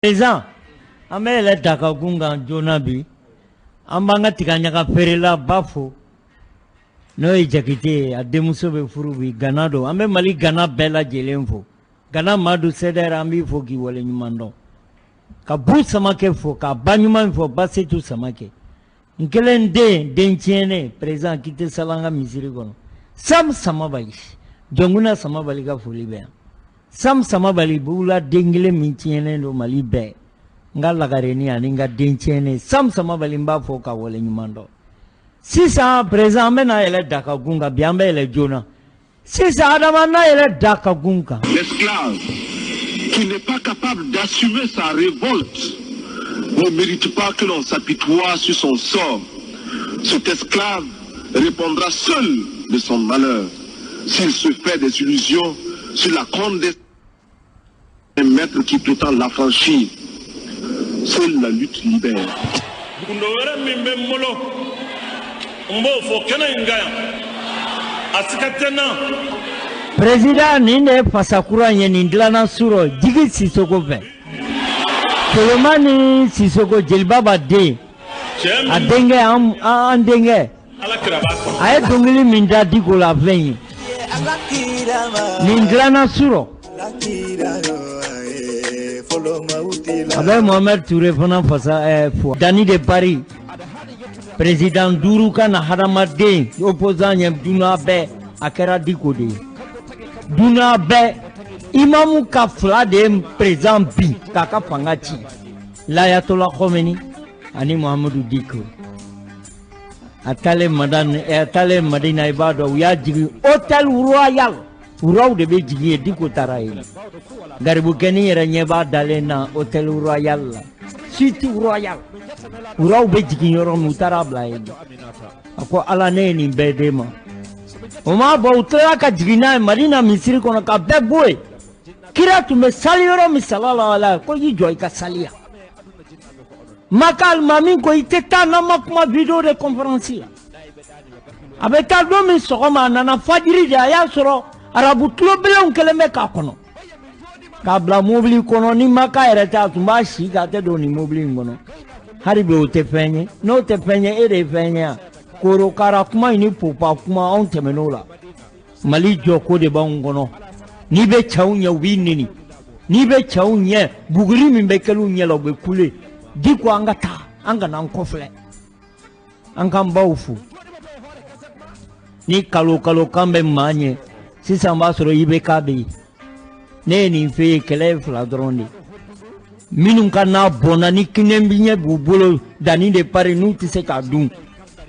Président, amele daka gunga jonabi, ambanga tikanyaka perela bafo. No ijakite ademuso be furubi ganado ambe mali gana bela jelenfo. Gana madu sedera ambi fo ki wale nyumando. Ka bu samake fo ka banyuma fo basetu samake. Nkelende denchene président kite salanga misiri kono. Sam samabali. Jonguna samabali ka fulibe. Sam samabali bula dengile mintiene no malibe. Nga lagareni aninga denchene sam samabali mba fo ka wale nyumando. Sisa président mena ele daka gunga biambe ele jona. Sisa adamana ele daka gunga. L'esclave qui n'est pas capable d'assumer sa révolte ne mérite pas que l'on s'apitoie sur son sort. Cet esclave répondra seul de son malheur s'il se fait des illusions sur la condescendance d'un maître qui prétend l'affranchir. Seule la lutte libère. Président ninde pasakura yenindlana suro jigi sisoko fe. Solomani sisoko jelbaba de. Adenge andenge. Aye dongili minda diko la venye. Nindlana suro. Abe Mohamed Touré fana fasa fo. Dani de Paris. Président Dourouka na Haramadé, opposant yem Duna Be, Akera Dikode. Duna Be, Imamu Kafla de présent Bi, Kaka Fangachi. L'Ayatollah Khomeini, Ani Mohamedou Diko. Atale Madina Ibado, Uyadjigi, Hôtel Royal, Urau de Béjigi, Diko Taraï. Garibukeni Renyeba Dalena, Hôtel Royal. City Royal. Urau Béjigi Yorom Utarabla. Ako Alane ni Bedema. Oma Bautera Kajina, Marina Misiri Konaka Beboy. Kira to me Salioro Misalala, Koyi Joyka Salia. Makal Mamiko iteta namakuma video de conférence. Abeta domi sokoma nana fadiri de ayasoro arabu tlobelon keleme kakono. Kabla mobili kono ni maka ereta tumba shiga te do ni mobili ngono. Haribe o te fenye, no te fenye ere fenye. Koro kara kuma ini popa kuma on temenola. Mali joko de ba ngono. Ni be chaunya winini. Ni be chaunya buguri mimbekelu nyelo be kule. Diko angata anga na nkofle anga mbaufu ni kalo kambe manye sisa mbasoro ibe kabe ne ni fe kele fladrondi minun kana bona ni kinembinya bubolo dani de pare nu tise ka dun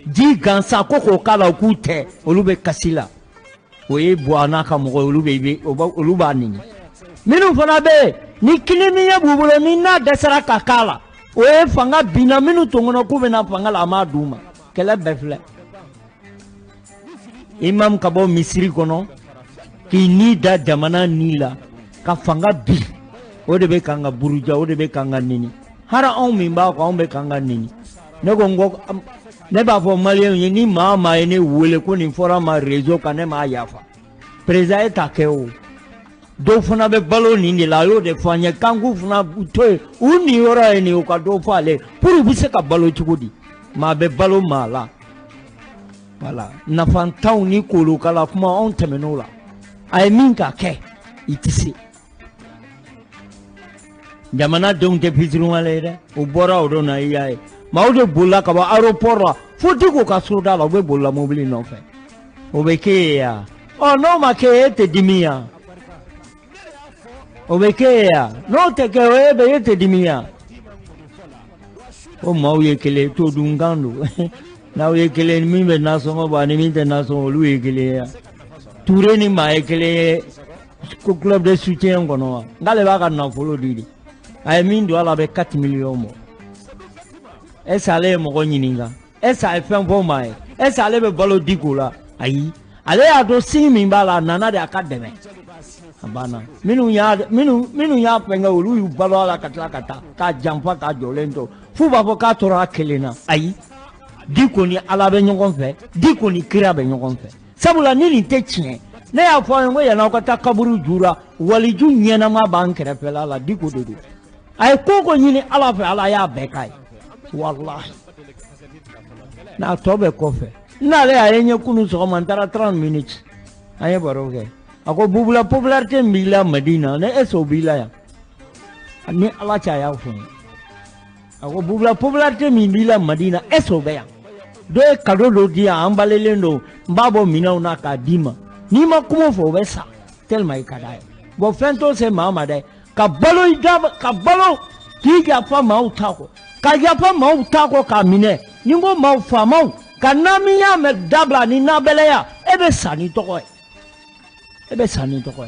di gansa koko kala kute olube kasila oye bwana ka mo olube be oluba nini minun fana be ni kinembinya bubolo ni na desara kakala oye fanga bina minu tongono kubena fanga la maduma kele befle imam kabo misiri kono ki ni da jamana nila ka fanga bi o de be kanga buruja o de be kanga nini hara on mimba ko on be kanga nini ne gongo ne ba fo malien ni mama ene wole ko ni fora ma réseau kané ma yafa président takeo do funa be balo ni la yo de fanya kangu funa to uni ora eni o ka do fale pour bise ka balo chugudi ma be balo mala voilà na fantaw ni kolo kala kuma on temenola ay minka ke itisi jamana don te fitru wale o bora o do na iya ma o de bola ka ba aéroport la foti ko ka soda la be bola mobile no fe o be ke ya oh no ma ke te dimia Obekea, no te que te dimia. O mauye kele to dungando. Na uye kele mimbe nasomo bani minte nasomo luye kele ya. Touré ni ma kele club de soutien kono. Ngale baka na follow didi. Ay mindo ala be 4 millions mo. Esa le mo ko nyininga. Esa e fen fo mai. Esa le be balo dikola. Ayi. Ale ado simi mbala nana de akademe. Abana minu ya penga ulu yu balo ala kata ka jampa ka jolento fu ba fo ka tora kelena ayi diko ni ala be nyongon fe diko ni kira be nyongon fe sabula ni te chien ne ya fo ngo ya na ko ta kaburu jura waliju nyena ma ban kere pela la diko de ay koko nyini ala fe ala ya bekai wallahi na tobe kofe na le ayenye kunu so mantara 30 minutes aye baroge ako Boubou Lah popularité mila Medina ne eso bila ya ni ala cha ya fu ako Boubou Lah popularité mila Medina eso be ya do kado do dia ambalelendo mbabo mina una ka dima ni ma kumo fo be sa tellement ikada bo fento se mama de ka balo idaba ka balo ki ja fa ma utako ka ja fa ma utako ka mine ni ngo ma fa ma ka namiya me dabla ni nabele ya ebe sani toko ebe sani toko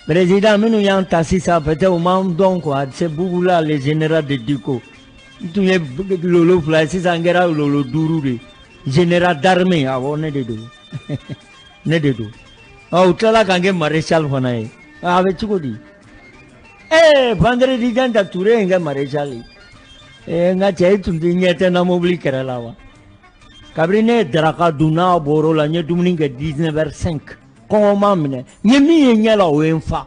président minu yang tasisa peut-être au monde donc c'est Boubou Lah le général de Diko tu ye lolo fly si sangera lolo duru de général d'armée avone de do ne de do au tala kange maréchal fanae ave chukodi vendredi janta touré nga maréchal nga chay tundi nyete na mobili keralawa kabrine draka duna boro la nye dumni nga 19h05 koma mine nyemi nyela wenfa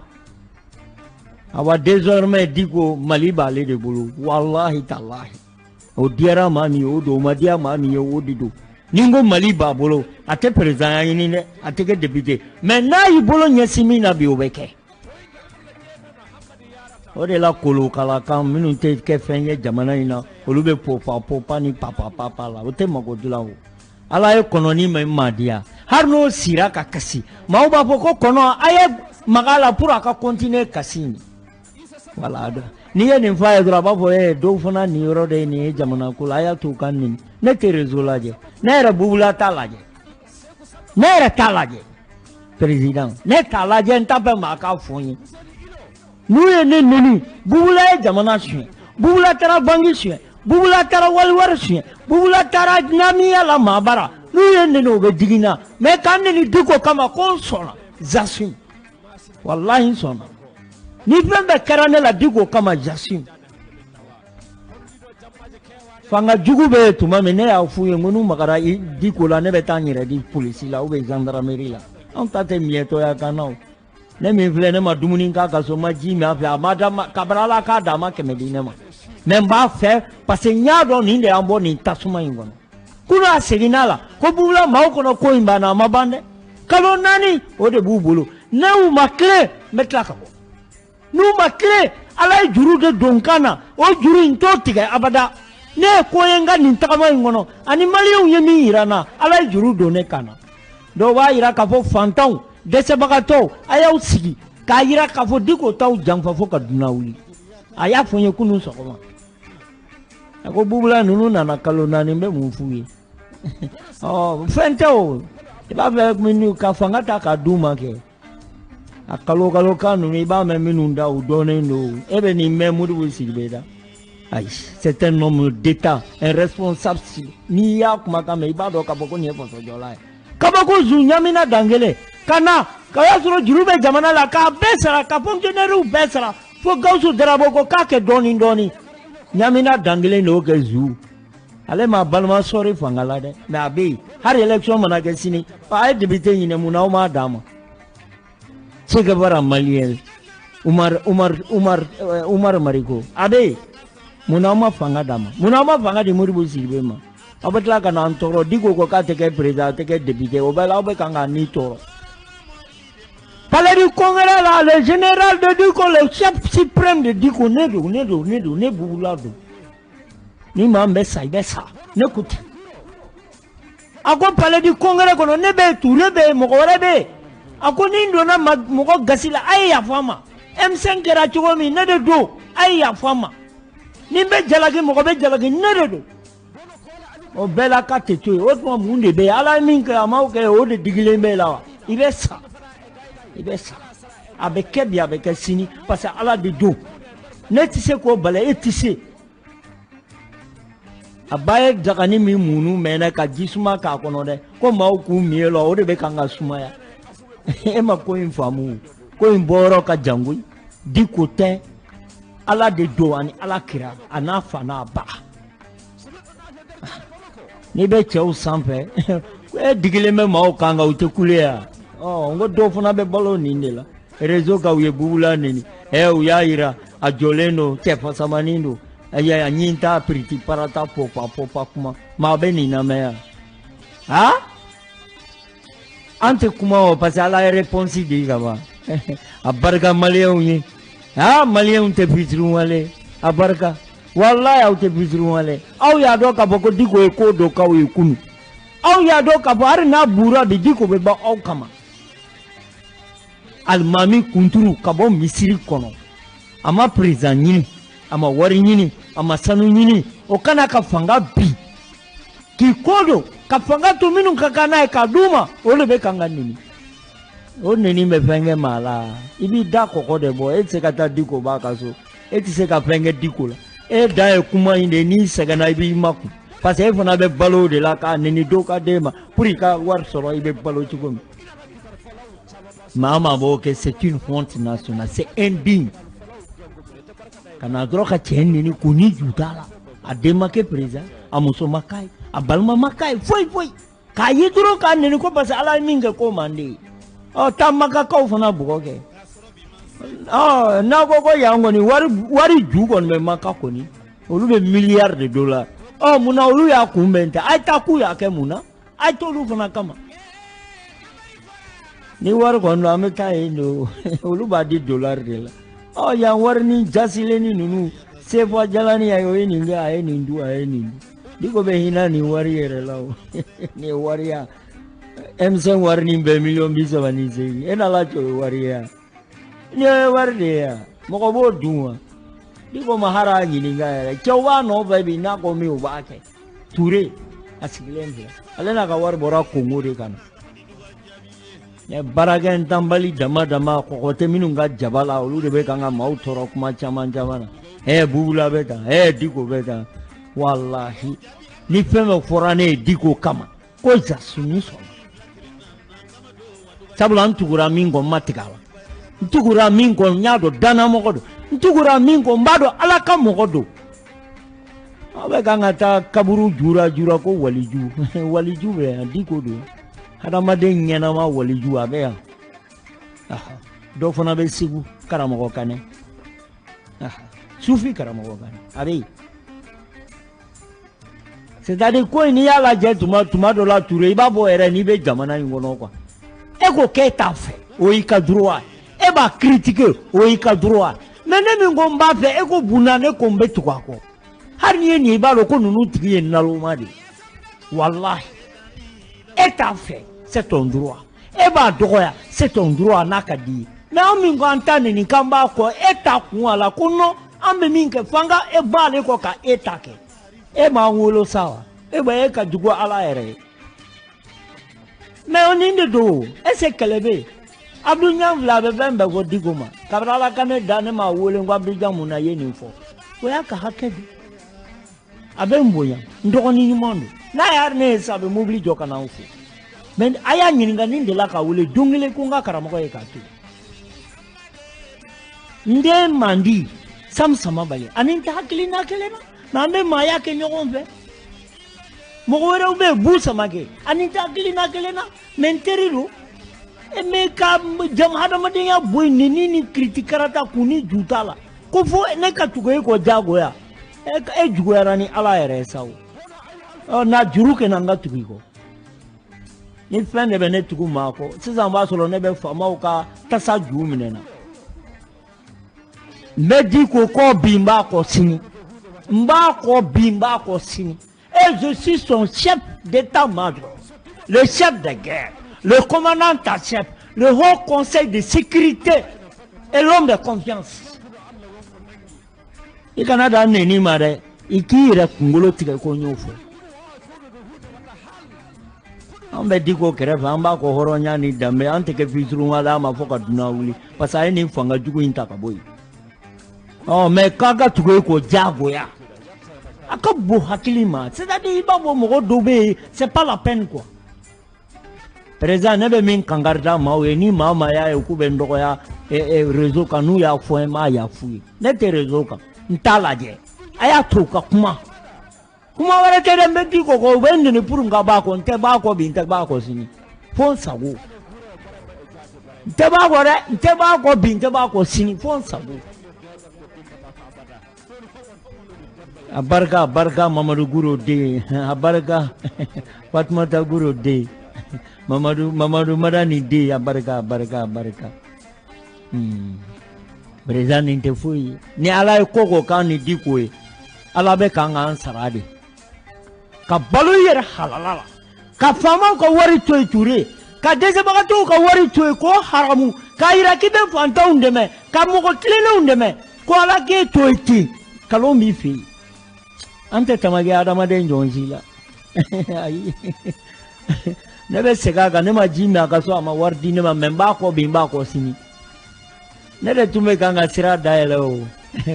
awa désormais Diko Maliba le de bolo wallahi tallahi o diara mami o do madia mami o dido ningo Maliba bolo ate président yini ne ate ke député mais na yi bolo nyesimi na bi obeke o de la kolo kala kan minu te ke fenye jamana ina olube popa ni papa la o te mago dula o ala e kononi me madia har no sira ka kasi ma o ba ko kono aye magala pour aka continuer kasini wala da ni ye nin fa ye dura ba fo do fana ni yoro de ni jamana kula ya to kan ni ne te rezolaje ne era Boubou Lah talaje ne era talaje président ne talaje ntabe ma ka fonyi nous ye ne noni Boubou Lah jamana chien Boubou Lah tara bangi chien Boubou Lah tara walwar chien Boubou Lah tara namiya la mabara nous ye ne no be digina mais kan ni Diko kama kon sona zasim wallahi sona ni fɛn karane la Diko kama jasim fanga jugu be tuma min ne y'a f'u ye ngunu magara Diko la ne bɛ taa n yɛrɛ di polisi la ou bien gendarmerie la an ta tɛ miɛtɔya kan na o ne min filɛ ne ma dumuni k'a ka so ma ji min a fɛ a ma da kabara la k'a d'a ma 100 di ne ma mais n b'a fɛ parce que n y'a dɔn nin de y'an bɔ nin tasuma in kɔnɔ kunu a seginna la ko Boubou Lah maaw kɔnɔ ko in banna a ma ban dɛ kalo 4 o de b'u bolo ne y'u ma tile n bɛ tila ka bɔ n'u ma tile ala ye juru de don kan na o juru in t'o tigɛ abada ne ye ko ye n ka nin tagama in kɔnɔ ani maliyɛnw ye min yira n na ala ye juru don ne kan na dɔw b'a yira k'a fɔ fantanw dɛsɛbagatɔw a y'aw sigi k'a yira k'a fɔ Diko t'aw janfa fo ka dunan wuli a y'a fɔ n ye kunun sɔgɔma a ko Boubou Lah ninnu nana kalo 4 n bɛ mun f'u ye fɛn tɛ o i b'a fɛ minnu ka fanga ta k'a d'u ma kɛ a kalo kan ninnu i b'a mɛn minnu da u dɔnnen don e bɛ nin mɛn Modibo Sidibe da ayi c'est un homme d'état un responsable n'i y'a kumakan mɛn i b'a dɔn k'a fɔ ko nin ye fasojɔla ye kabako zu ɲamina dangele ka na ka y'a sɔrɔ juru bɛ jamana la k'a bɛɛ sara ka fonctionnaires bɛɛ sara fo Gawusu Darabo ko k'a kɛ dɔɔni ɲamina dangele n'o kɛ zu ale ma balima sɔrɔ fanga la dɛ mais a bɛ yen hali élection mana kɛ sini a ye député ɲini mun na aw m'a d'a ma Che Guevara malien Umar Mariko a bɛ yen mun na aw ma fanga d'a ma mun na aw ma fanga di Modibo Sidibe ma aw bɛ tila ka na an tɔɔrɔ Diko ko k'a tɛ kɛ président a tɛ kɛ député o bɛɛ la aw bɛ kan ka ni tɔɔrɔ palais du congrès là le général de Diko le chef suprême de Diko ne Boubou Lah don ni maa min bɛ sa i bɛ sa ne ko ten a ko palais du congrès kɔnɔ ne bɛ Touré bɛ yen mɔgɔ wɛrɛ bɛ yen a ko ni n donna mɔgɔ gasi la a ye yafa n ma M5 kɛra cogo min ne de don a ye yafa n ma ni n bɛ jalaki mɔgɔ bɛ jalaki ne de don o bɛɛ la k'a tɛ to yen o tuma mun de bɛ yen ala ye min kɛ a m'aw kɛ o de digilen bɛ la wa i bɛ sa a bɛ kɛ bi a bɛ kɛ sini parce que ala de don ne tɛ se k'o bala e tɛ se a ba ye dagani min munu mɛnɛ ka ji suma k'a kɔnɔ dɛ ko maaw k'u min la o de bɛ kan ka sumaya e ma ko in faamu ko in bɔyɔrɔ ka jan koyi Diko tɛ ala de don ani ala kira a n'a fa n'a ba n'i bɛ cɛw sanfɛ e digilen bɛ maaw kan kan u tɛ kule ya n ko dɔw fana bɛ balo nin de la réseau kan u ye Boubou Lah neni Uyaira, a Joleno, Tefasamanindo, Aya Ninta, Pretty Parata, Popa, ma benina mea. Ah? Ante kuma pasala réponse digaba. A barka Malion. Ah, Malion te pitruale. A barka. Wallahi au te pitruale. Au ya doka boko diko eko doka u kunu. Au ya doka bo ari na bura de diko beba au kama. Almami kunturu kabo misiri kono. Ama prison nyini, ama wari nyini, ama sanu nyini. Okana kafanga bi. Kikodo kafanga tu minu kakana kaduma ole be kanga nini. O nini me fenge mala. Ibi da koko de bo et se kata diko baka so. Et se ka fenge diko la. E da e kuma inde ni segana ibi maku. Parce que fona be balo de la ka nini doka dema. Puri ka war soro ibe balo chikomi. Mama boke c'est une honte nationale, c'est indigne. Kana droka cheni ni kuni jutala. Adema ke preza, amuso makai, abalma makai, foi. Kayi droka nini ko basa ala minge ko mandi. Oh tamaka ko fana bugoke. Oh na go yango ni wari jugo me makako ni. Olu be milliards de dollars. Oh muna olu ya kumbenta. Ai taku ya ke muna. Ai tolu fana kama. Ni war kono ameta eno olu ba di dollar de la oh ya war ni jasile ni nunu se fo jalani ayo ni nga ayi ni ndu diko be hina ni war yere lawo ni war ya emsen war ni be million biso bani sei ena la cho war ya ni war de ya moko bo duwa diko mahara ni nga ya chowa no baby na ko mi ubake ture asiglenze alena ka war bora kongore kana Baragen tambali dama kokote minunga jabala olu de be kanga mau toro kuma chaman jamana Boubou Lah beta diko beta wallahi ni feme forane diko kama ko za suni so sabula ntugura mingo matigala ntugura mingo nyado dana mogodo ntugura mingo mbado alaka mogodo abe kanga ta kaburu jura ko waliju be diko do Hadamade nyanama waliju abeya. Do fana be sigu karamogo kane. Sufi karamogo kane. Abe. C'est-à-dire ko ni yala je tuma do la touré iba bo ere ni be jamana ngono kwa. Ego ke ta fait. O ika droit. E ba critiquer o ika droit. Mene mi ngomba fe ego bunane ko mbetu kwako. Har ni ba lo ko nunu tiye nalomade. Wallahi. Et ta fait. C'est ton droit. Et bah droit, c'est ton droit nakadi. Mais on m'entend ni kamba ko eta kuala kuno ambe minke fanga e bale ko ka etake. E ma wolo sawa. E ba e ka dugo ala ere. Mais on inde do, e se kelebe. Abdou nyam vla be bembe go digoma. Kabala kane dane ma wolo ngwa bija muna yeni fo. Ko ya ka hakedi. Abe mboya, ndokoni ni mondo. Na yar ne sabe mobili joka na ufu. Men aya nyininga ninde la ka wule dungile kunga karamoko e katu. Nde mandi samsama bale. Aninta hakili na kelena. Na mbe maya ke nyogombe. Mogwere ube busa make. Aninta hakili na kelena. Menteriru. E me ka jamhada madenya boy nini kritikarata kuni jutala. Kufo ne ka tugoye ko jago ya. E jugo yarani ala ere sawo. Na juruke nanga tugiko. Ni fɛn de bɛ ne tugu maa kɔ sisan b'a sɔrɔ ne bɛ faamaw ka tasa ju minɛ na n bɛ di ko kɔ bi n b'a kɔ sini n b'a kɔ bi n b'a kɔ sini et je suis son chef d'état-major le chef de guerre le commandant en chef le haut conseil de sécurité et l'homme de confiance i kana da neni ma dɛ i k'i yɛrɛ kunkolo tigɛ ko n y'o fɔ an bɛ di ko kɛrɛfɛ an b'a ko hɔrɔnya ni danbe an tɛ kɛ fitirunwala ma fɔ ka dunan wuli parce que a ye nin fanga jugu in ta ka bɔ yen mais k'a ka tugu ko diyagoya a ka bon hakili ma c'est-à-dire i b'a fɔ mɔgɔ dɔw bɛ yen c'est pas la peine quoi président ne bɛ min kankarida maaw ye ni maa maa y'a ye k'u bɛ n dɔgɔya réseau kan n'u y'a fɔ n m'a yafu ye ne tɛ réseau kan n t'a lajɛ a y'a to u ka kuma kuma wɛrɛ tɛ dɛ n bɛ di kɔkɔ u bɛ n nɛni pour n ka b'a kɔ n tɛ b'a kɔ bi n tɛ b'a kɔ sini fo n sago Nteba bin teba ko sini fon sabu abarga Mamadou Gouro de abarga Fatmata Gouro de Mamadou Madani de abarga Brezan inte fui ni ala koko kan ni dikoe ala be kan an sarade ka balo yere halala ka fama ko wari toy ture ka desebagato ka wari toy ko haramu ka iraki be fanta undeme ka mogo tlele undeme ko ala ke toyti kalo mi fi ante tamage adama den jonjila ai ne be sega ga ne ma jimi aka so ama wardi ne ma memba ko bimba ko sini ne de tume kanga sira daelo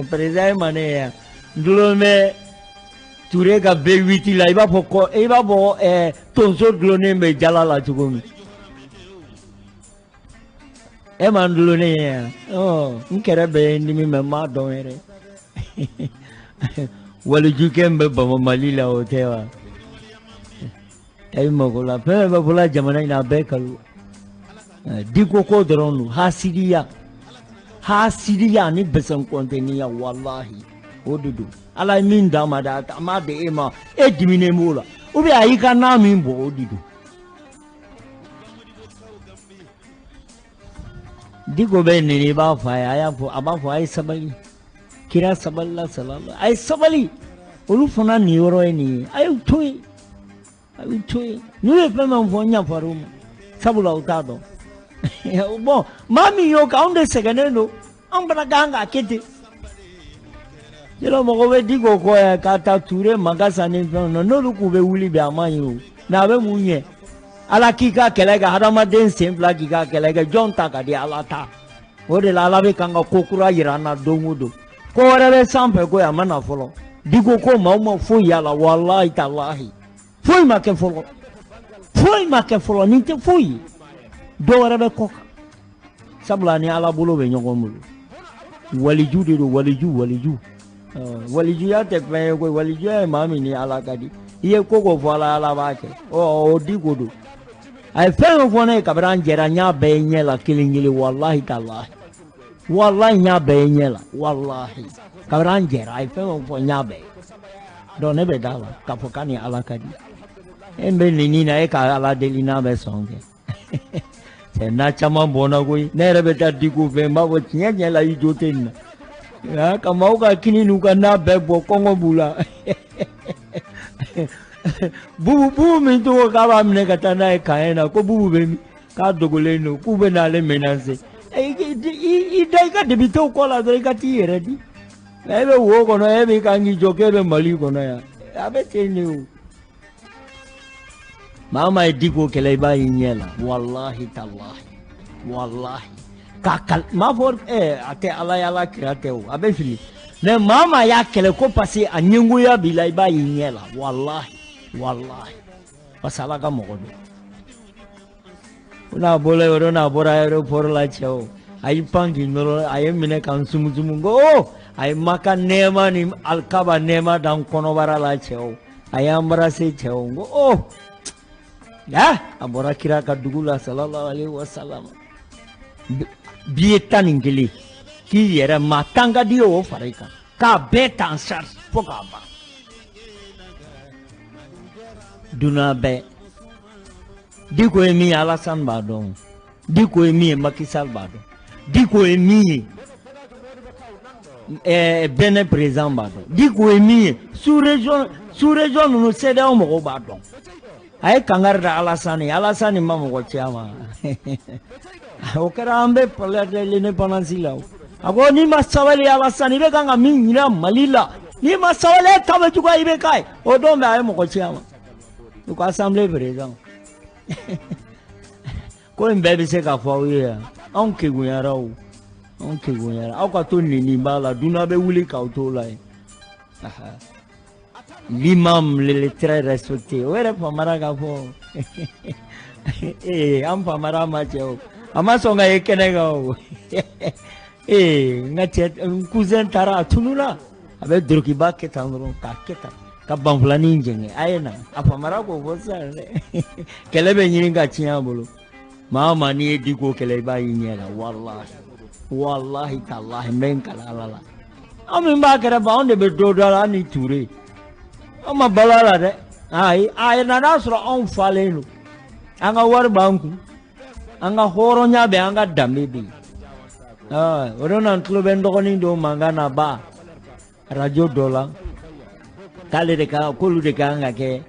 prezai mane ya ndulo me ture ga be witi la iba poko iba bo tonso glone me jala la chugomi e mandulo ne ya nkere be ndimi me ma don ere wali jukembe ba malila otewa ay magola pe ba bula jamana ina be kalu diko ko dronu hasidiya ni besan konteniya wallahi odudu ala min da ma da ma de ema e dimine mola ubi ayika na min bo odudu diko be ni ba fa ya fo aba fo ay sabali kira saballa sallallahu ay sabali olu fana ni yoro ni ay toy ni e pe man fo nya faru sabula utado bon mami yo ka onde seganeno ambra ganga kete yelo mo be digo ko ka ta ture magasa ni no lu ku be wuli be amanyo na be munye ala kika kelega hadama den sempla kika kelega jonta ka di alata ode la ala be kanga kokura yirana dongudo ko wara sampe ko ya mana folo digo ko ma fo yala wallahi tallahi foi ma ke folo ni te foi do wara be koka sabla ni ala bolo be nyogomulu waliju de waliju ya te pe ko waliju e mami ni ala kadi iye koko fo ala ba ke o digo do ay fe fo ne kabran jera nya be nyela kilingili wallahi tallahi wallahi nya be nyela wallahi kabran jera ay fe fo nya be do ne be dala ka fo kani ala kadi embe ni na e ka ala delina be songe na chama bona koi ne rebe ta diku fe ma bo nya la ijoten na ka mau ka kini nu ka na be bo kongo bula bubu mi to ka ba mne ka ta na e ka na ko bubu be mi ka dogole no ku be na le menase i dai ka de bito ko la do ka ti ere di e be wo ko no e be ka ngi joke be mali ko na ya abe tenu mama ediko kele ba yinyela wallahi tallahi wallahi kakal ma for ate ala yala kirate o abe fili ne mama ya kele ko pasi anyengu ya bilai ba yinyela wallahi pasala ka mogodo una bole oro na bora ero por la chao ai pangi noro ai mine kan sumuzumu go ai maka nema ni alkaba nema dan kono bara la chao ai ambra se chao go ya abora kira ka dugula sallallahu alaihi wasallam bieta ningili ki yera matanga dio farika ka beta ansar fogaba duna be diko emi alasan badon diko emi makisal badon diko emi bene présent badon diko emi sous région no cede o mo badon ay kangarda alasani mamo ko chama o karambe polade lene panansila ago ni masawali alasani be kanga minira malila ni masawale kama juga ibe kai o dombe ay mo ko chama ko assemblée président ko mbebe se ka fo ye on ke gunyara o ka to ni bala duna be wuli ka to la l'imam le très respecté were pamara ka fo am pamara ma cheo ama songa ekene ga o ngate cousin tara tunula abe droki ba ke tanro ka keta ka banflani njenge ayena apamara ko fosa kelebe nyiringa chinya bolo Mama ni diko kele ba yinyela wallahi tallahi men kala la ami ba kere ba onde be dodala ni ture ama balala de ay na nasro on falenu anga war banku anga horo nya be anga dambe orona ntlo be ndoko ni do mangana ba radio dola kale de ka kolu de ka anga ke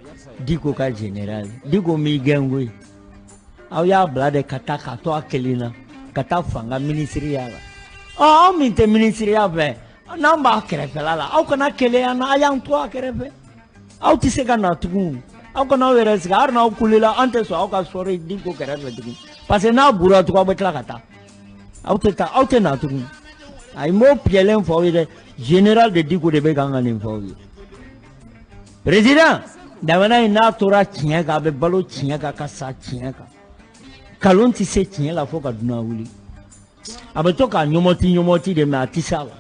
diko ka general diko mi gengwe aw ya blade kataka to akelina kata fanga ministerial minte ministerial be namba kerefe la aw kana kele ana ayang to kerefe aw tise kana tugu aw kana were sigar na kulila ante so aw ka sori diko kerefe tugu parce na bura to ko betla kata aw te na tugu ay mo pielen fo ide general de diko de be ganga ni fo président damana ina tora tienga be balo tienga ka sa tienga kalon ti se tienga la fo ka duna wuli abatoka nyomoti de ma tisala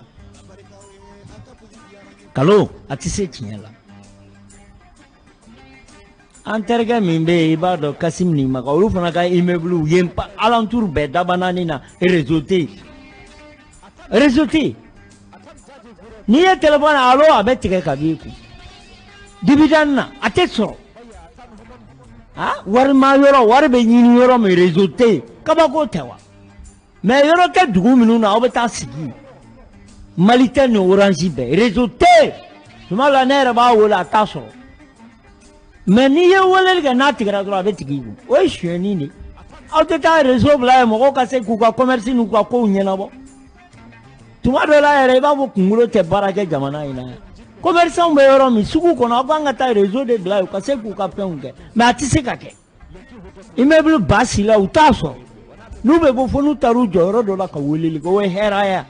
kalo atise tienga anterga mimbe ibado kasim ni maka olu fana ka immeuble yempa alentour be dabanani na réseauté ni ye téléphone alo abetike kabiku dibidanna ateso war ma yoro war be nyini yoro me réseauté kabako tewa mais yoro ke dugu minu na obeta sigi malite no orange be réseauté tuma la nere ba wola taso mais ni ye wolel ga natigra dro abetigi o sheni ni auteta réseau bla mo ka se ku ka commerce nu ka ko nyena bo tuma do la ere ba bo kungulo te barake jamana ina commerçant be yoro mi sugu kono abanga ta réseau de bla ka se ku ka penke mais atise ka ke immeuble basila utaso nube bo fonu taru joro do la ka woleli ko we heraya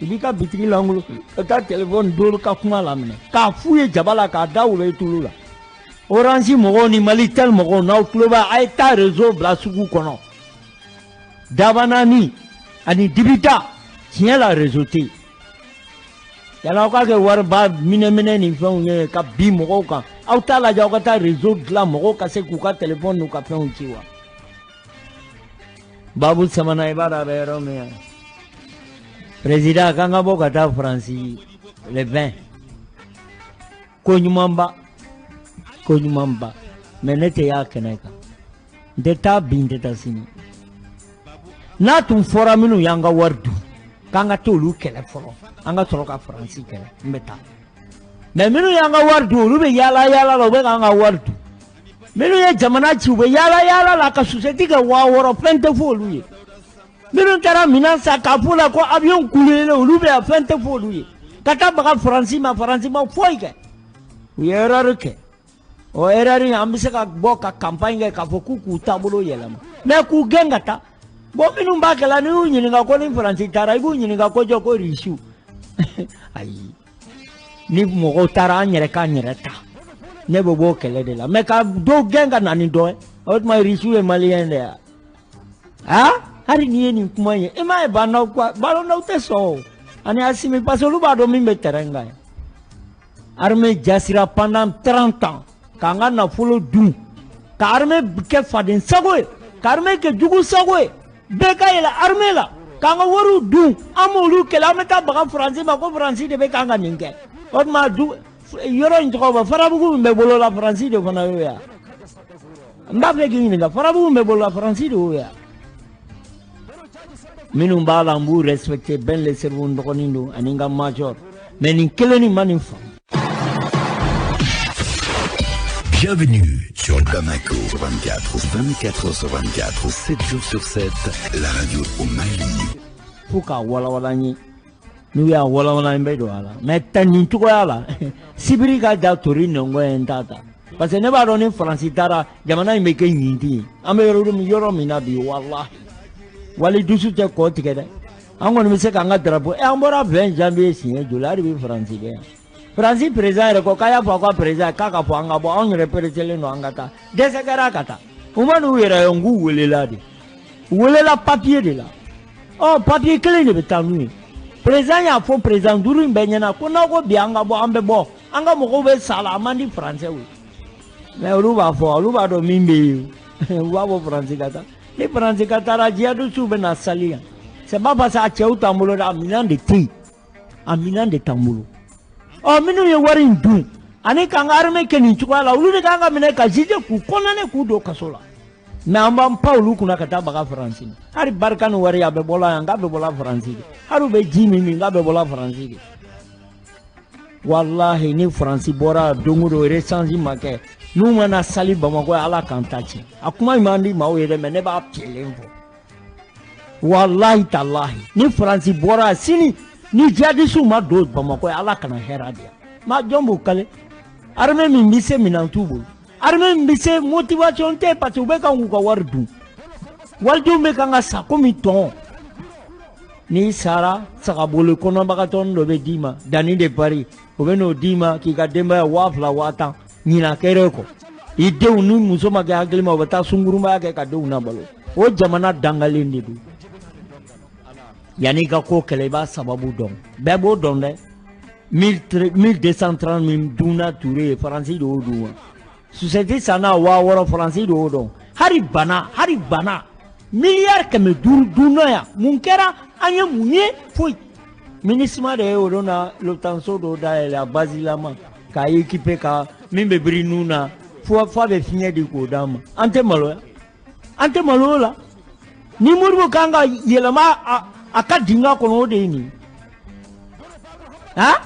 ibika bitigi langulo ta téléphone do ka kuma lamne ka fuye jabala ka dawle tulula orange mogo ni malitel mogo na kloba ay ta réseau bla sugu kono dabanani ani dibita tient la réseauté yala ka ke war ba mine ni fon ye ka bi mogo ka aw ta la jaw ka ta réseau la mogo ka se ku ka téléphone nu ka fon tiwa babu samana ibada bero me président kanga boka ta franci le 20 konyumamba menete ya keneka deta binde ta sini na tum fora minu yanga wardu kanga tolu kele foro anga toroka franci kele mbeta me minu yanga wardu rube yala lo be kanga wardu minu ye jamana chiwe yala la ka société ka wa woro pente folu ye minu tara minansa ka fula ko avion kulele rube a pente folu ye kata baka franci ma foike yerarke o erari ambise ka boka campagne ka foku ku tabulo yelama me ku gengata bo minu mbakela ni unyini nga ko ni franci tara ibu nyini nga ko joko rishu ai ni mo tara nyere ka nyereta ne bobo kele de la me ka do genga nani do ot ma rishu e malien de hari ni kuma ye e ma e bana kwa balo na uteso ani asimi pasolu ba do mimbe terenga armée jasira pendant 30 ans kanga na folo dun ka armée ke faden sagoe ka armée ke jugu sagoe beka ila armée la kanga waru dun amolu kilomita baga franci ma ko franci de be kanga ninge ot ma du yoro njoko ba farabugu mbe bolo la franci de fana yo ya mbabe gini nga farabugu mbe bolo la franci de yo ya minu mbala mbu respecter ben les cerveaux ndokonindo aninga major mais ni keleni manifa. Bienvenue sur Bamako 24 sur 24, 7 jours sur 7, la radio au Mali. Fuka wala ni ya wala mbedo ala metani tuko ala sibiri ga da torino ngwentata parce ne ba doni franci tara jamana imeke nyindi ame yoro mi na bi wallahi wali dusu te ko tikede ango ni se ka nga drapo e ambora 20 janvier signé dollar bi franci be franci président ko kaya po ko président kaka po anga bo on represele no angata desekara kata umanu yera yongu welela papier de la oh papier clé de betanu président ya fo président duru mbenyana ko na ko bianga bo ambe bo anga mo ko be sala amandi français we mais oluba do mimbe wa bo français kata Les Français katara diadu soubena salia. C'est pas parce que tu as tambolo da minan de thé. A minan de tambolo. Oh minu ye wari ndu. Ani kanga arme keni chukala ulu de kanga mine ka jije ku konane ku do kasola. Na amba Paulu kuna kata baga France. Hari barkan wari abe bola nga be bola France. Haru be jimi mi nga be bola France. Wallahi ni France bora dongudo resanji make. Nu mana sali Bamako ala kantachi. Akuma imandi mawo yere mene ba pyelembo. Wallahi tallahi ni France bora sini ni jadi suma do Bamako ala kana heradia. Ma jombo kale arme mi mbise minantubo. Arme mbise motivation te pati ubeka nguka wardu. Waldu meka nga sakomi ton. Ni sara sakabole kono bakaton lobe dima dani de Paris. Obeno dima kika demba wafla wata nina kereko. Ide unu musoma ke haglima wata sunguruma ke kado unabalo. O jamana dangalindi du. Yani ka ko keleba sababu don. Bebo don de 1230 min duna touré français do do. Société sana wa woro français do do. Hari bana. Milliard keme duna ya. Munkera anye munye foi. Ministre de Orona l'obtention do da la basilama ka équipé ka mimbe brinuna fo be finir di ko dama. Ante malo la. Ni murbo kanga yelama akadinga kono de ni. Ha?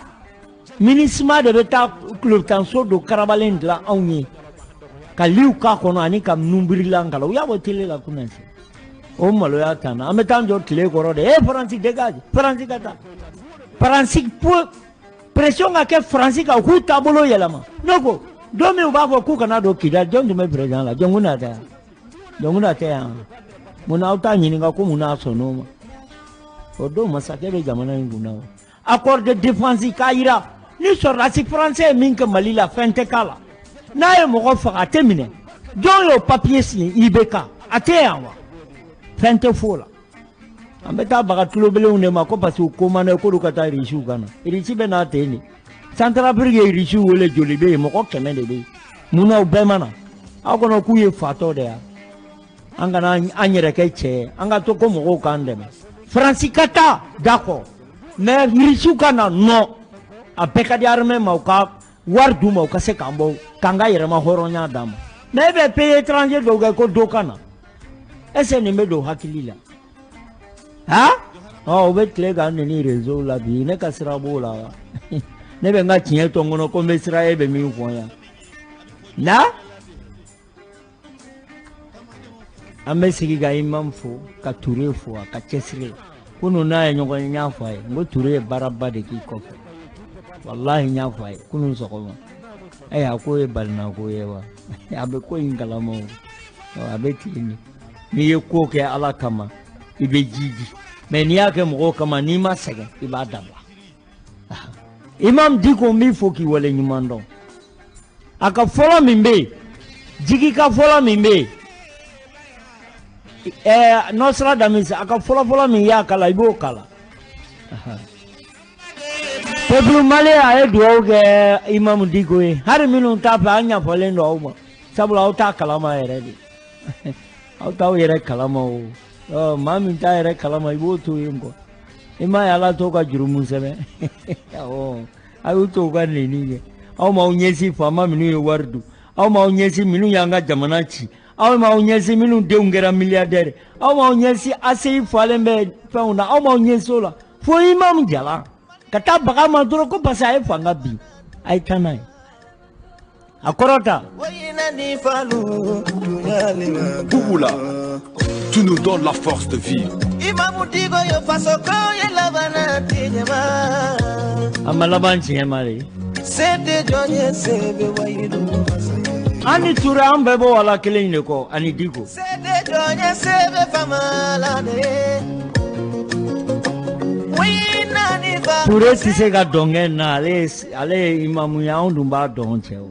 Ministre de l'État l'obtention do Karabalend la onye. Ka liu ka kono ani kam numbri langa la ya botele la kunanse. O malo ya tana ametanjo tile korode France dégage France kata France pour pression à que France ka ku tabolo yelama noko domi ubavo ku kana do kida jondu me president la jonguna te ya muna uta nyini nga ku muna sono odo masakebe jamana nguna accord de défense kaira ni sur la français minke malila fente kala na ye mo fa atemine don yo papier signé ibeka ateyawa fente fola ambeta baga tulobele unema ko parce que komana ko do kata rishu kana rishi be na teni central brigade rishu wole jolibe mo ko kemende be muna ubemana akono kuye fato de anga na anyere keche anga to ko mo ko kande France kata d'accord mais rishu kana no apeka di arme ma ka wardu ma ka se kambo kanga yere ma horonya dam mais be pays étranger do ko do kana ese ni medo hakilila ha oh betle ga ni rezo la bi ne kasira bola ne be nga tinye to ngono ko mesira ebe mi ko ya na amesigi ga imam fo ka ture fo ka chesire kuno na nyongo nya fo ai ngo ture baraba de ki ko wallahi nya fo ai kuno so ko ai ako e balna ko yewa abe ko ingala mo abe tini ni ye ko ke ala kama ibe jiji mais ni yake mo kama ni ma sege iba daba imam diko mi fo ki wole nyumando aka fola mimbe jigi ka fola mimbe nosra damis aka fola mi ya kala ibo kala peuple malais a do ke imam diko e har minu tapa anya folendo awma sabula uta kala ma eredi Auta yere kalama o mami ta yere kalama ibo to yengo ima yala to ka jurumu sebe o ayu to ka nini aw ma unyesi fama minu ye wardu aw ma unyesi minu yanga jamanachi aw ma unyesi minu de ungera milliardaire aw ma unyesi asei falembe fauna aw ma unyesi ola fo imam jala kata baga ma duro ko pasa e fanga bi ay tanai Akorota. Boubou Lah, tu nous donnes la force de vivre. Amalabanchi Hemari. Ani tura ambebo wala kilineko ani digo. Ture sise ga dongen na ale imamu ya ondumba donche o.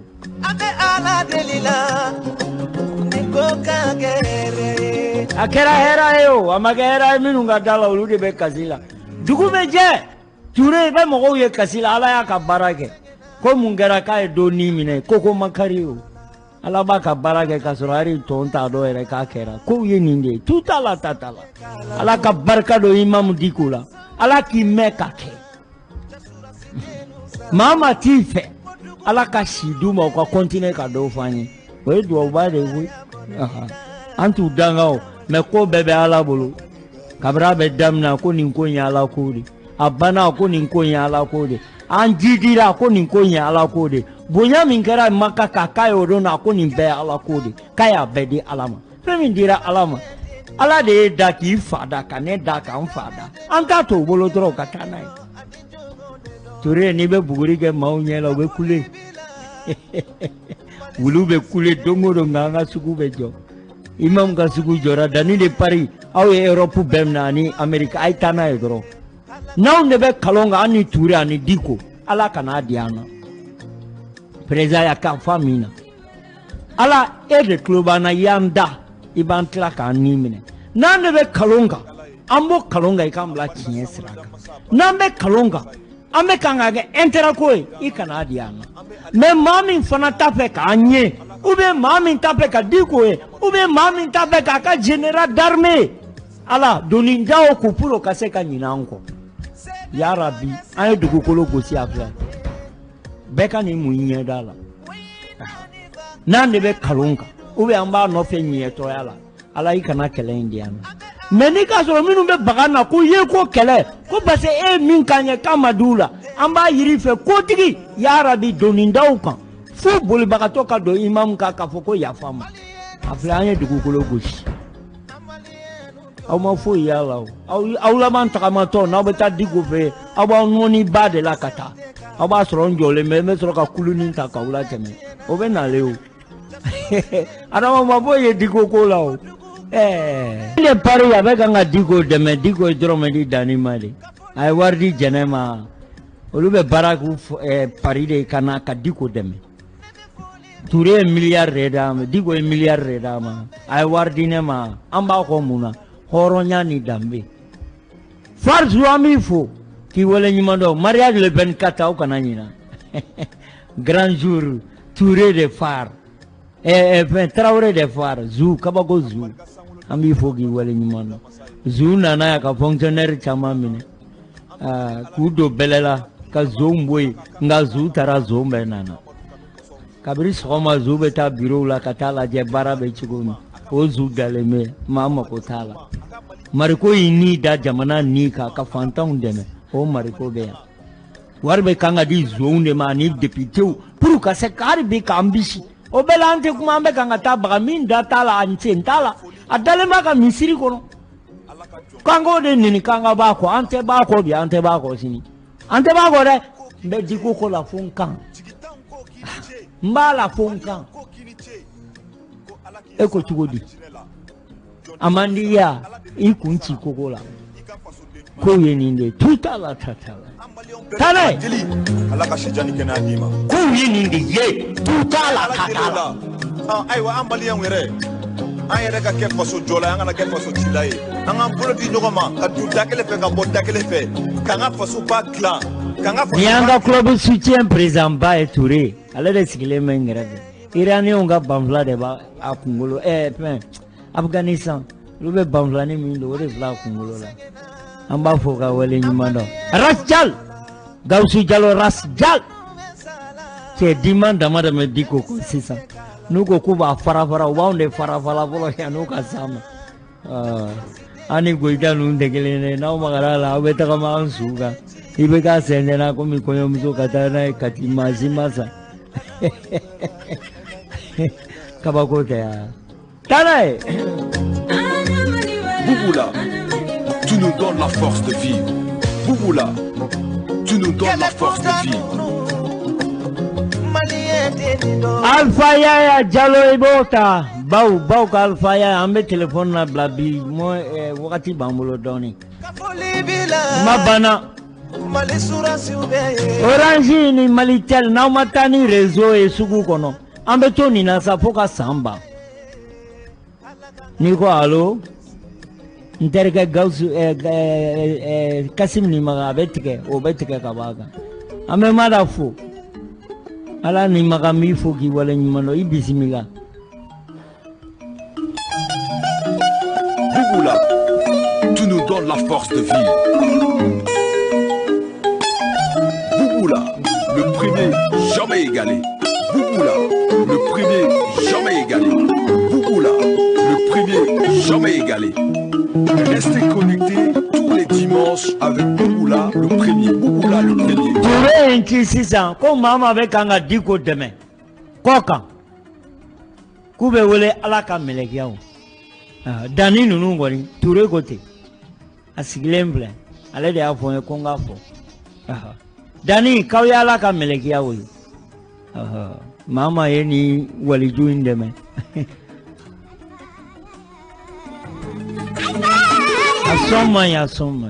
Akera hera yo amagera minunga dala ulude be kasila dugu beje ture be mogo ye kasila ala ya ka barake ko mungera ka do ni mine koko makari o ala b'a ka baara kɛ ka sɔrɔ hali tɔn t'a dɔn yɛrɛ k'a kɛra kow ye nin de ye tu t'a la ta t'a la ala ka barika don imamu Diko la ala k'i mɛn ka kɛ maa ma t'i fɛ ala ka si d'u ma u ka continuer ka dɔw fɔ an ye o ye duwawuba de ye koyi an t'u danga o mais ko bɛɛ bɛ ala bolo kabiri a bɛ daminɛ ko nin ko in ye ala ko de a banna ko nin ko in ye ala ko de an jidira ko nin ko in ye ala ko de bonya min kɛra Maka k'a ye o don na ko nin bɛɛ ye ala ko de k'a y'a bɛɛ di ala ma fɛn min dira ala ma ala de ye da k'i fa da ka ne da k'an fa da an t'a to u bolo dɔrɔn ka taa n'a ye Toure n'i bɛ buguri kɛ maaw ɲɛ la u bɛ kule wulu bɛ kule don o don nka an ka sugu bɛ jɔ imam ka sugu jɔra Dani de Paris aw ye Europe bɛɛ minɛ ani Amérique a ye taa n'a ye dɔrɔn n'anw de bɛ kalon kan an ni Toure ani Diko ala kan'a di an na président y'a k'a fɔ min na ala e de tulo b'an na y'an da i b'an tila k'an ni minɛ n'an de bɛ kalon kan an b'o kalon kan i k'an bila tiɲɛ sira kan n'an bɛ kalon kan an bɛ kan ka kɛ intérêt ko ye i kan'a di an na mais maa min fana t'a fɛ k'an ɲɛ ou bien maa min t'a fɛ ka Diko ye ou bien maa min t'a fɛ k'a ka général d'armée ala doni jawo ko pour ka se ka ɲinɛ an kɔ ya Rabbi an ye dugukolo gosi a filɛ bɛɛ ka nin mun ɲɛ da la n'an de bɛ kalon kan ou bien an b'a nɔfɛ ɲɛtɔya la ala i kana kɛlɛ in di an na mais ni k'a sɔrɔ minnu bɛ baga na ko ye ko kɛlɛ ko parce que e min ka ɲɛ k'a ma d'u la an b'a yiri fɛ kotigi ya Rabbi donidaw kan fo bolibagatɔ ka don imam kan k'a fɔ ko yafa ma a filɛ an ye dugukolo gosi aw ma foyi y'a la o aw laban tagamatɔ n'aw bɛ taa Diko fɛ aw b'aw nɔni ba de la ka taa aw b'a sɔrɔ n jɔlen bɛ n bɛ sɔrɔ ka kulunin ta k'aw latɛmɛ o bɛ nalen o adama ma foyi ye Diko ko la o ne Paris a bɛ kan ka Diko dɛmɛ Diko ye dɔrɔmɛ di Dani ma de a ye wari di jɛnɛ ma olu bɛ baara k'u Paris de ka na ka Diko dɛmɛ Toure ye miliyari de d'a ma Diko ye miliyari de d'a ma a ye wari di ne ma an b'a kɔ mun na hɔrɔnya ni danbe Farzu an b'i fo k'i wale ɲuman dɔn mariage le 24 aw kana ɲina grand jour Toure de Far Traoré de Far Zou kabako Zou an b'i fo k'i wale ɲuman dɔn Zou nana ya ka fonctionnaire caman minɛ k'u don bɛlɛ la ka zon bɔ yen nka Zou taara zon bɛɛ nana kabiri sɔgɔma Zou bɛ taa bureau la ka taa lajɛ baara bɛ cogo min o Zou dalen bɛ maa mako t'a la mariko y'i ni da jamana ni kan ka fantanw dɛmɛ o mariko bɛ yan wari bɛ kan ka di zonw de ma ani députéw pour ka se k'ari bi k'an bisi o bɛɛ la an tɛ kuma an bɛ kan ka taa baga min da t'a la a sen t'a la a dalen b'a ka misiri kɔnɔ k'an k'o de nini k'an ka b'a kɔ an tɛ b'a kɔ bi an tɛ b'a kɔ sini an tɛ b'a kɔ dɛ n bɛ Diko ko la fo n kan n b'a la fo n kan e ko cogo di a man di ya i kun ci koko la ko ye nin de tu t'a la ta t'a la taa n'a ye ala ka sijani kɛnɛya d'i ma ko ye nin de ye tu t'a la ta t'a la ayiwa an maliyɛnw yɛrɛ an yɛrɛ ka kɛ faso jɔla ye an kana kɛ faso cila ye an k'an bolo di ɲɔgɔn ma ka don da kelen fɛ ka bɔ da kelen fɛ k'an ka faso ba dilan k'an ka faso ni an ka club soutien président ba ye Toure ale de sigilen bɛ n kɛrɛfɛ iraniyɛnw ka banfula de b'a kunkolo fɛn Afghanistan olu bɛ banfulani min don o de filɛ a kunkolo la an b'a fɔ ka wale ɲuman dɔn Rasjal Gawusu Jalo Rasjal cɛ diman dama dama Diko ko sisan n'u ko k'u b'a fara fara u b'anw de fara fara fɔlɔ yan n'u ka s'a ma an ni Goyita ninnu tɛ kelen ye n'aw magara la aw bɛ tagama an su kan i bɛ k'a sɛnsɛnna komi kɔɲɔmuso ka taa n'a ye Kati mansi ma sa kabako tɛ yan taa n'a ye. Boubou Lah, tu nous donnes la force de vivre. Boubou Lah, tu nous donnes la force de vivre. Alpha Yaya Jalo Ibota baw ka Alpha Yaya an bɛ téléphone na bila bi mo wagati b'an bolo dɔɔnin ma banna Orange ni Malitel n'aw ma taa ni réseau ye sugu kɔnɔ an bɛ to nin na sa fo ka san ban n'i ko allo n terikɛ Gawusu Kasim ni maga a bɛ tigɛ o bɛ tigɛ ka bɔ a kan an bɛ Mada fo ala ni maga n b'i fo k'i wale ɲuman dɔn i bisimila donne la force de vivre. Boubou Lah, le premier jamais égalé. Boubou Lah, le premier jamais égalé. Boubou Lah, le premier jamais égalé. Restez connectés tous les dimanches avec Boubou Lah, le premier. Boubou Lah, le premier. Touré inti sisan ko mama avec anga diko deme. Koka. Kube wele ala ka melekiyawo. Dani nunu ngoni Touré côté. Asiglemble. Ale de afo ko nga fo. Dani kawya ala ka melekiyawo. Mama yeni waliju indeme. Asoma.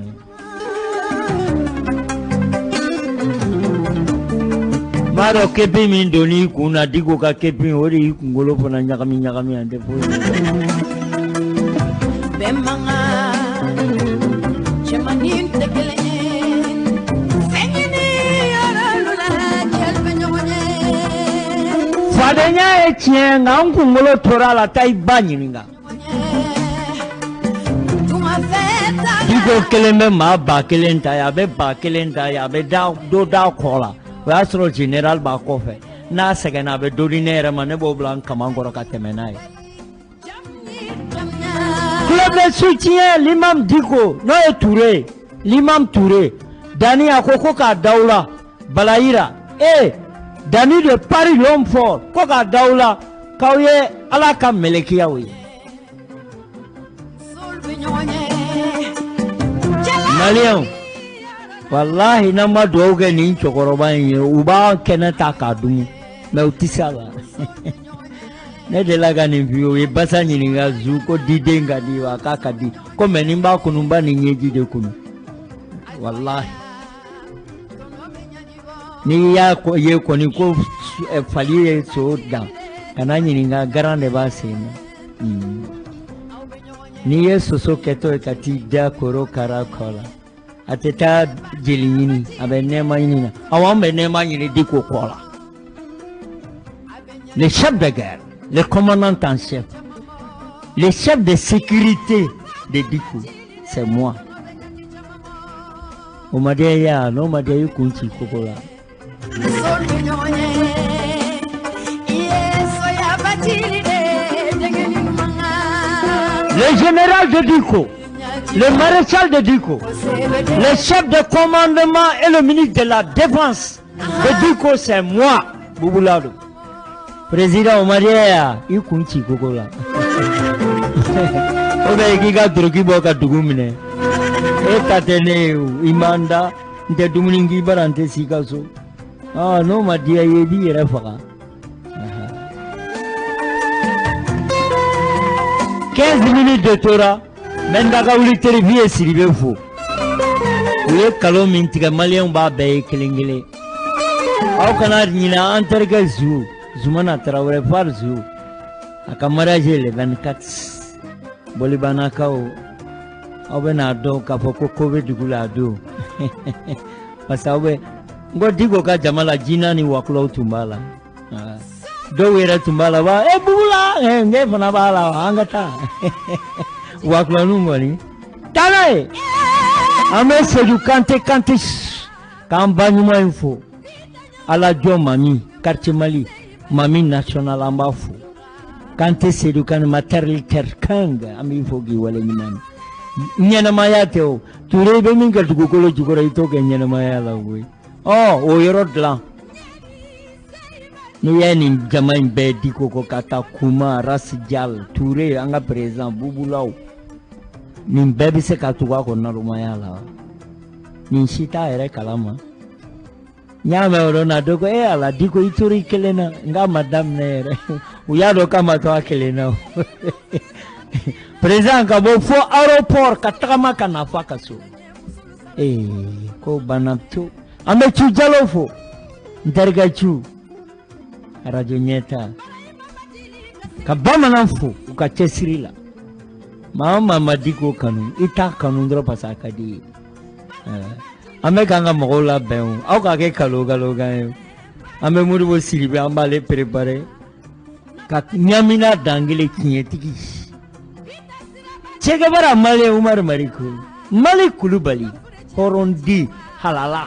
Maro kepi min doni kuna digo ka kepi ori kungolo pona nyakami ande po. Bemanga chemanin tekelenye sengini aralula kelpenyonye. Fadenya etien nga kungolo torala tai banyininga. Digo kelembe ma ba kelenta ya be ba kelenta ya be do kola. Vasro general ba kofe na segena be dorinere mane bo blanc kamangoro katemenai. Club de soutien l'imam Diko no e Touré l'imam Touré Dani akoko ka daula balaira Dani de Paris l'homme fort ko ka daula kawye ala ka melekiya wi Malien wallahi nama doge ni chokoroba yin uba kenata kadum me utisala ne de laga ni biyo e basa nyini nga zu ko didenga di wa kaka di ko menimba kunumba ni nyeji de kunu wallahi ni ya ko ye ko ni ko fali so da kana nyini nga grande base ni ye soso keto kati da koro karakola ateta jelinyini abe nema nyina awambe nema nyini diko kola le chef de guerre le commandant en chef le chef de sécurité de Diko c'est moi omadeya no madeya kunchi kokola le général de Diko, le maréchal de Diko, le chef de commandement et le ministre de la défense de Diko, c'est moi, Boubou Lah. Président Omaria, il kunchi kokola. Obe giga drogi boka dugumine. Etatene imanda nte dumuningi barante sikaso. Ah no madia yebi refaka. 15 minutes de Torah, Mendaga ou télévision et Sylvain Fou. Vous êtes calme, mintiga malien ba be kelingile. Au canard nina anterga zou, Zoumana Traoré par zou. A camarade le 24. Bolibana kao. Au benado kapoko Covid gulado. Pasawe. Ngodigo ka jamala jina ni waklo tumbala. Do wera tumbala wa Boubou Lah nge fana bala angata wakla nungoni tale ame sedu kante kambanyuma info ala jo mami quartier Mali mami national ambafu kante sedu kan maternité kanga ami info gi wala nyimani nyana mayate o Touré be minga dugukolo jugora itoke nyana mayala we o yorodla ni yani jamain be Diko ko kata kuma rasjal Touré anga président Boubou Lah ni bebe se katuwa ko na rumayala ni shita ere kalama nyame orona doko ala Diko ituri kelena nga madame nere uyado kama to akelena président ka bo fo aéroport katama kana fakaso ko banapto ame chu jalofo ndarga chu Radio Nyeta kabama namfu ukachesirila mama madiko kanu ita kanu ndro pasaka di ame kanga mogola ben au ka ke kaloga ame muri bo siribe ambale prepare ka nyamina dangile kinyetiki chege bara male umar mariku Mali Kulubali horondi halala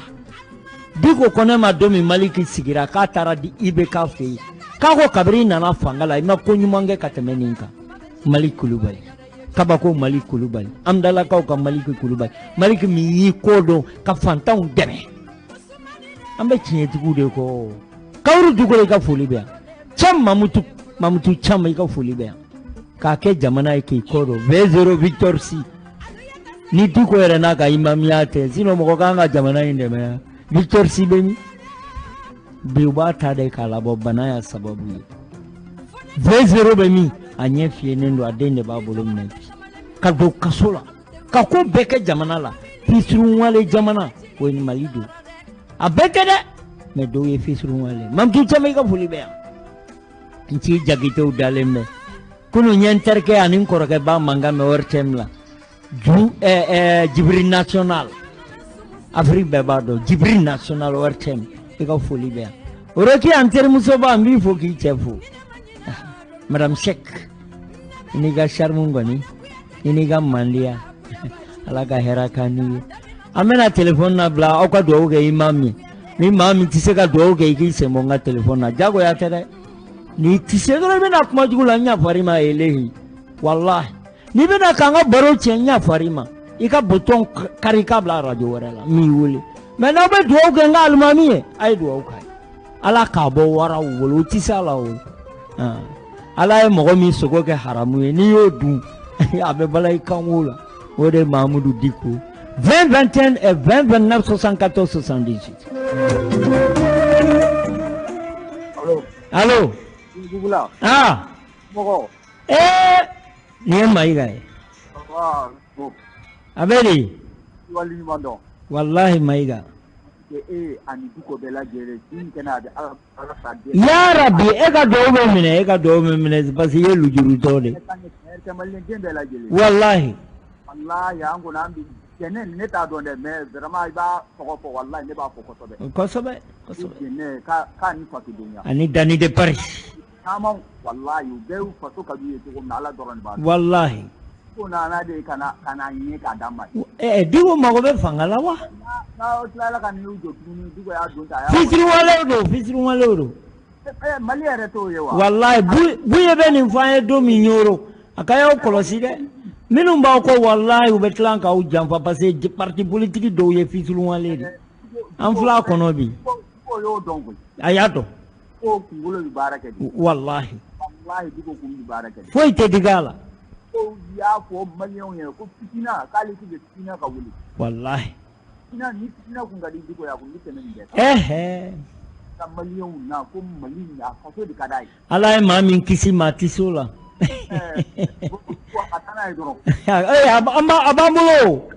diko kone ma domi Mali ki sigira ka tara di IBK fe ka ko kabri nana fangala ima ko nyumange katemeninka Mali Kulubali kabako Mali Kulubali amdala ka Mali Kulubali Mali ki mi kodo ka fantaw deme ambe tiye tugude ko kawru dugole ka foli be cham mamutu cham ka foli be ka ke jamana ke kodo V0 Victor C ni duko era na ka imamiate sino mo kanga jamana inde me Victor C beni biuba ta de kala bobana ya sababu V0 bemi anye fie nendo adende babolo mnepi ka do kasola ka ko beke jamana la fisru wale jamana ko ni malido abeke de me do ye fisru wale mamtu chame ka fuli be nti jagite udalembe kuno nyenterke anin koroke ba manga me wortemla Jibril National Afrique bebado Jibril National wortem ika foli be oroki anter musoba mbi foki chefu Madam Sheikh iniga sharmungoni iniga mandia alaga herakani amena telefone na bla okwa do oge imami ni mami tiseka do oge iki semonga telefone na jago ya tere ni tiseka be na kuma jugula nya farima elehi wallahi ni be na kanga baro chenya farima ika bouton karika bla radio wala mi wole me na be do oge nga almami ay do okai ala ka bo wara wolo tisala o ala e mogo mi sogo ke haramu ni yodu abe balay kanwola ode Mamadou Diko 2021 et 2029 74 78. Allô Boubou Lah. Ah Mogo. Ni maiga abeli Wali mando. wallahi maiga ani Diko bela gere tin kana da ala sade. Ya Rabbi ega do mine parce que lujuru tode wallahi wallahi yango nambi kenen ne ta donde me vraiment ba foko wallahi ne ba foko kosobe ne ka ni fatu dunya ani dani de Paris tamam wallahi be fatu ka biye to na ala doron ba wallahi kuna na de kana nye ka dama diwo mago be fangala wa na o tla kan ni ujo tuni Diko ya donta ya fisiru wale mali are to yewa wallahi buye be ni faye do minyoro akaya okolosi de minum ba ko wallahi ubetlan ka ujamfa parce que parti politique do ye fisiru wale an fla kono bi ko yo dongo ayato ko kungulo baraka wallahi Diko kungulo baraka foi te digala ya ko malion ye ko fitina kali ki fitina ka wuli wallahi fitina kunga Diko ya kungi temende ka malion na ko malin ya ko de kadai ala ma min kisi matisola ko atana idoro abamulo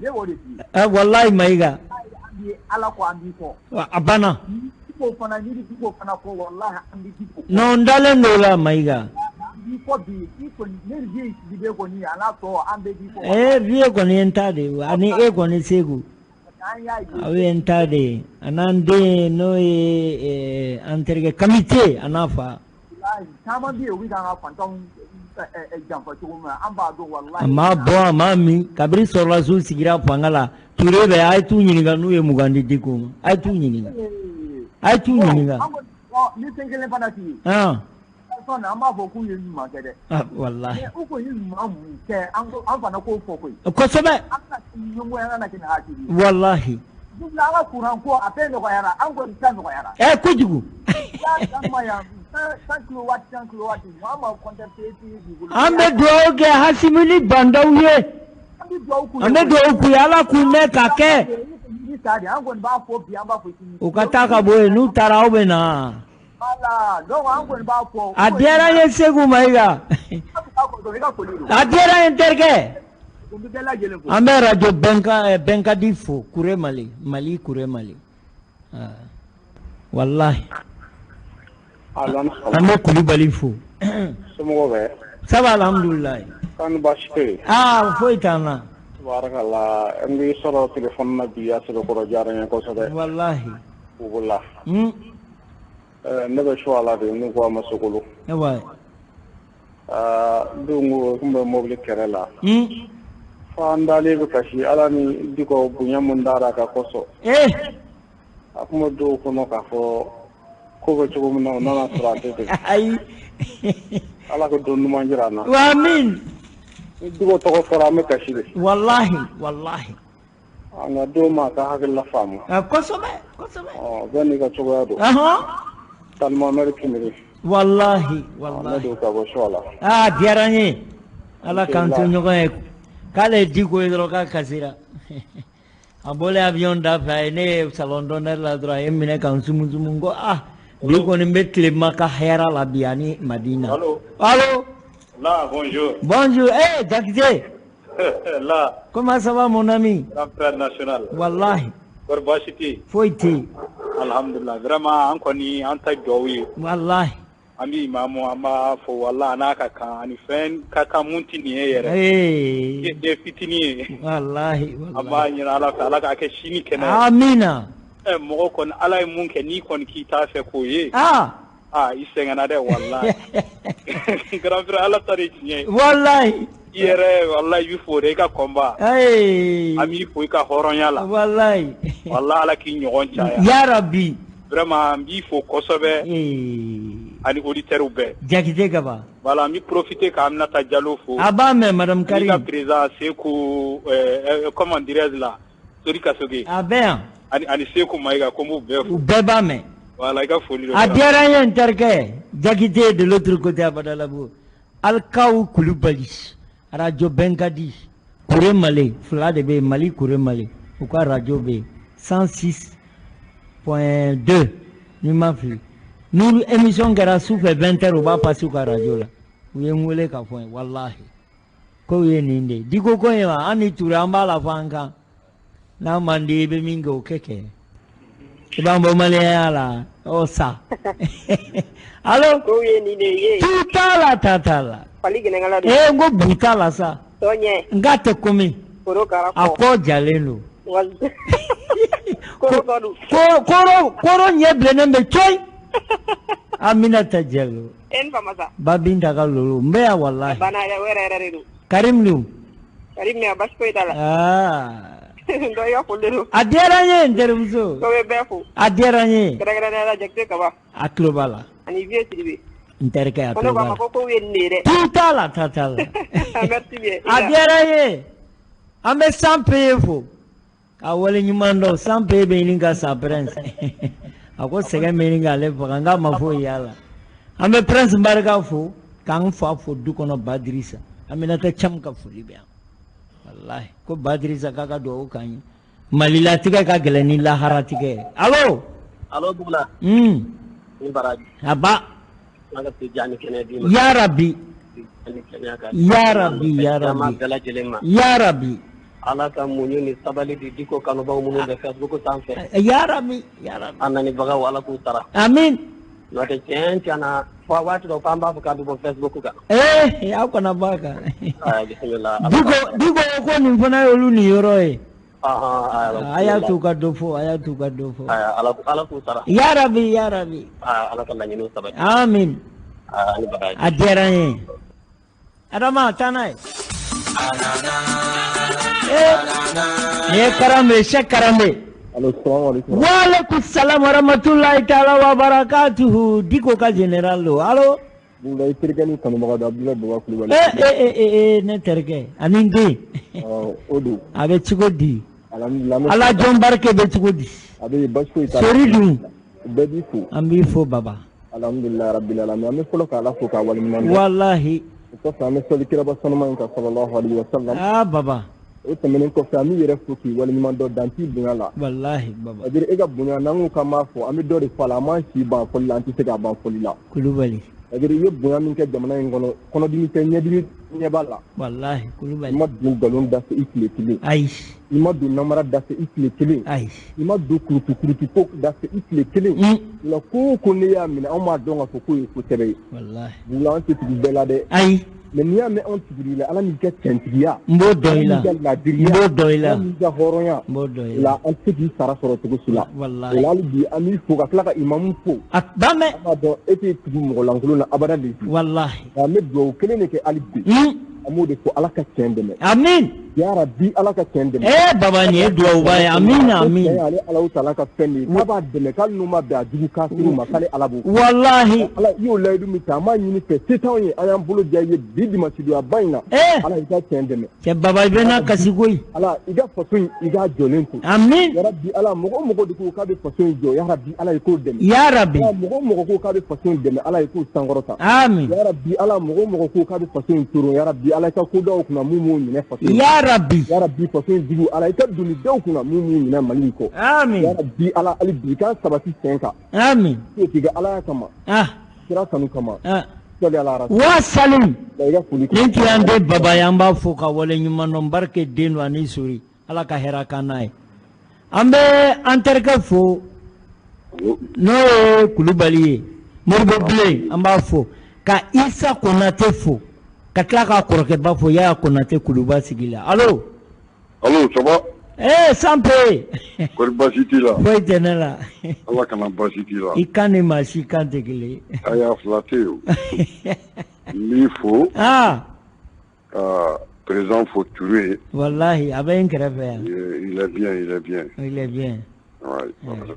le wori wallahi maiga ala ko andi ko abana ko fana ni Diko fana ko wallahi andi Diko no ndale ndola maiga Diko bi Diko ne vie bi ko ni ala to ambe Diko vie ko ni entade ani ko ni segu awe entade anande no anterge comité anafa tama bi wi ga fantong jamfa chuma amba do wallahi amma bo mami kabri sorla su sigira pangala turebe ay tu nyiniga nuye mugandi Diko ay tu nyiniga ni tengele panati na amba bo ku yin ma kede wallahi uko yin ma mu ke an fana ko foko ko sobe aka nyungo yana na kina hati wallahi dubla ala kuran ko apendo ko yara an ko tan ko yara kujugu ya amma ya 5 kilowatt mama contacte ambe doge hasimili bandawye ambe doge yala kunne kake ukataka boye nutara obe na adiera ye segu maiga adiera interke ambe radio benka difo kure mali kure mali wallahi ambe Kulubali fo saba alhamdulillah kan bashke foi tana barakallah mbi solo telephone na biya solo ko jarane ko sabe wallahi Boubou Lah ne be sho ala de ni ko masukulu ewa dungu kumbe mobile kerela Fandale be kashi ala ni diko bunya mundara ka koso. Akumo do kono ka fo ko be chugo mun na trate te. Ai. Ala ko do numa njirana. Wa amin. Diko to ko fora me kashi be. Wallahi. Ana do ma ka hakilla famu. Koso be. Oh, bani ka chugo do. Talma mer kimiri. Wallahi. Na do ka bo shola. Diaranye. Ala kanto nyogo e. Kale diko edro ka kasira. Abole avion da fa ne salon donner la dra emine kan sumungo diko ne metle maka hera la biani Madina. Allô. Là, bonjour. Bonjour, Dakité. Là. Comment ça va mon ami? Grand frère national. Wallahi. Gorbashiti. Foiti. Alhamdulillah. Vraiment ankoni anta jowi. Wallahi. Ami mamu ama fo walla anaka kan ani fen kaka munti ni yere de fitini wallahi amma ni ala ka ke shini kenan amina mo kon ala mun ke ni kon ki ta fe ko ye isenga na de wallahi grand frère ala tari ni wallahi yere wallahi yu fo de ka komba ami fo ka horonya la wallahi ala ki nyogon cha ya rabbi vraiment mi fo kosobe ani auditeur be Jakite gaba voilà mi profiter ka Aminata Diallo fo aba me madame Karim la président Sekou comment dirais-je là Tori Kasoge aben ani Sekou Maïga comme beba me voilà ga folie adiara yen terke Jakite de l'autre côté abadalabo alkaw kulubali radio Bengadi Kure Mali fla de be Mali Kure Mali ou quoi radio be 106.2 ni ma fi nous émission gara souffle 20h on va passer au radio là oui ngole ka fo wallahi ko ye ninde diko ko ya ani turamba la fanga na mandi be mingo keke ibambo maleala osa allo ko ye ninde ye tatala pali genengala go butala sa tonye ngate komi koro kara ako jalelo koro nyeble nembe choy Aminata Diallo en famasa babinda kalulu mbea wallahi bana ya were du Karim ne abas ko itala ndo yo fulero aderanye nderumzo ko be befu aderanye gara na jakte ka ba aklobala ani vie tibi interke aklobala kono ba ko wennire tatala merci bien aderanye ambe sampe fo awole nyumando sampe be ninga sa prince ako sege meninga le fanga mafo yala ame prince mbarga fo kan fa fo du kono Badrissa Aminata cham ka fo libya wallahi ko Badrissa kaka do kan malila tiga ka geleni la haratike allo Boubou ni baraji aba naga tijani kenedi ya rabbi ya rabbi ala ka munyu ni sabali di diko kanu ba munyu de Facebook sanfe ya rabbi anani baga wala ku tara amin wate chana fa watu do pamba ka do Facebook ka ya ko na baka bismillah diko ko ni fona yolu ni yoro aya tu ka dofo ala ku tara ya rabbi ala ka nanyinu sabali amin ani baraji aderanye adama tanai karambe Sheikh Karambe Assalamualaikum wa alaikum salam wa rahmatullahi ta'ala wa barakatuhu diko ka general lo allo Boubou Tergani kanu magada Abdullah Baba Kulubali ne terge aninde odu abe chigodi alhamdulillah ala John Barke be chigodi abe bashko ita soridu bedi fu ambi fo baba alhamdulillah rabbil alamin ame folo ka ala fo ka wal min wallahi ko fa me soli kira ba sonu ka sallallahu alaihi wasallam baba o tɛmɛnen kɔfɛ an bɛ yɛrɛ fo k'i waleɲuman dɔ dan t'i bonya la wallahi baba c'est-à-dire e ka bonya n'an ko k'an b'a fɔ an bɛ dɔ de fɔ a la an m'an si ban fɔli la an tɛ se k'a ban fɔli la Kulubali c'est-à-dire i ye bonya min kɛ jamana in kɔnɔ kɔnɔdimi tɛ ɲɛdimi ɲɛ b'a la wallahi Kulubali i ma don nkalon da fɛ i tile kelen ayi i ma don namara da fɛ i tile kelen ayi i ma don kurutu ko da fɛ i tile kelen o la ko o ko ne y'a minɛ anw b'a dɔn k'a fɔ k'o ye ko sɛbɛ ye wallahi Boubou an tɛ tugu bɛɛ la dɛ ayi mais n'i y'a mɛn anw tigiri la ala n'i ka cɛntigiya n b'o dɔn i la ka ladiriya n b'o dɔn i la ala n'i ka hɔrɔnya n b'o dɔn i o la an tɛ se k'i sara sɔrɔ cogo si la wallahi o la hali bi an b'i fo ka tila ka imamu fo a bamɛ an b'a dɔn e tɛ tugu mɔgɔ lankolon na abada de bi wallahi nka an bɛ dugawu kelen de kɛ hali bi an b'o de fɔ ala ka tiɲɛ dɛmɛ amin ya rabbi ala ka kende baba ni duwa ba ya amina amin ala taala ka fendi baba deme kal numa be ajugu kafiru makale alabu wallahi ala yo laydu mi tama nyini fe setan ye ayam bolo jaye bidi masidu abaina ala ka kende me ke baba bena kasigoi ala iga fasun iga jolentu amin ya rabbi ala mogo diku ka be fasun jo ya rabbi ala ko deme ya rabbi mogo ko ka be fasun deme ala ko sangorota amin ya rabbi ala mogo ko ka be fasun turu ya rabbi ala ka ko daw kuna mumu ni fasun ya rabbi fasun digu ala ka duni daw kuna mumu ni maliko amin ya rabbi ala ali bi ka sabati senka amin tiga ala kama kira kanu kama wa salim ninki ande baba yamba fuka wala nyuma no barke denu ani suri ala ka hera kanai ambe anterka fo no kulubali morbo ble amba fo ka isa konate fo ka tla ka koroke ba fo ya konate kuluba sigila allo ça va sampe ko basiti la foi tenela Allah kana basiti la ikane mashi kante gile aya flateo mi fo présent faut tuer wallahi aben kreve il est bien ouais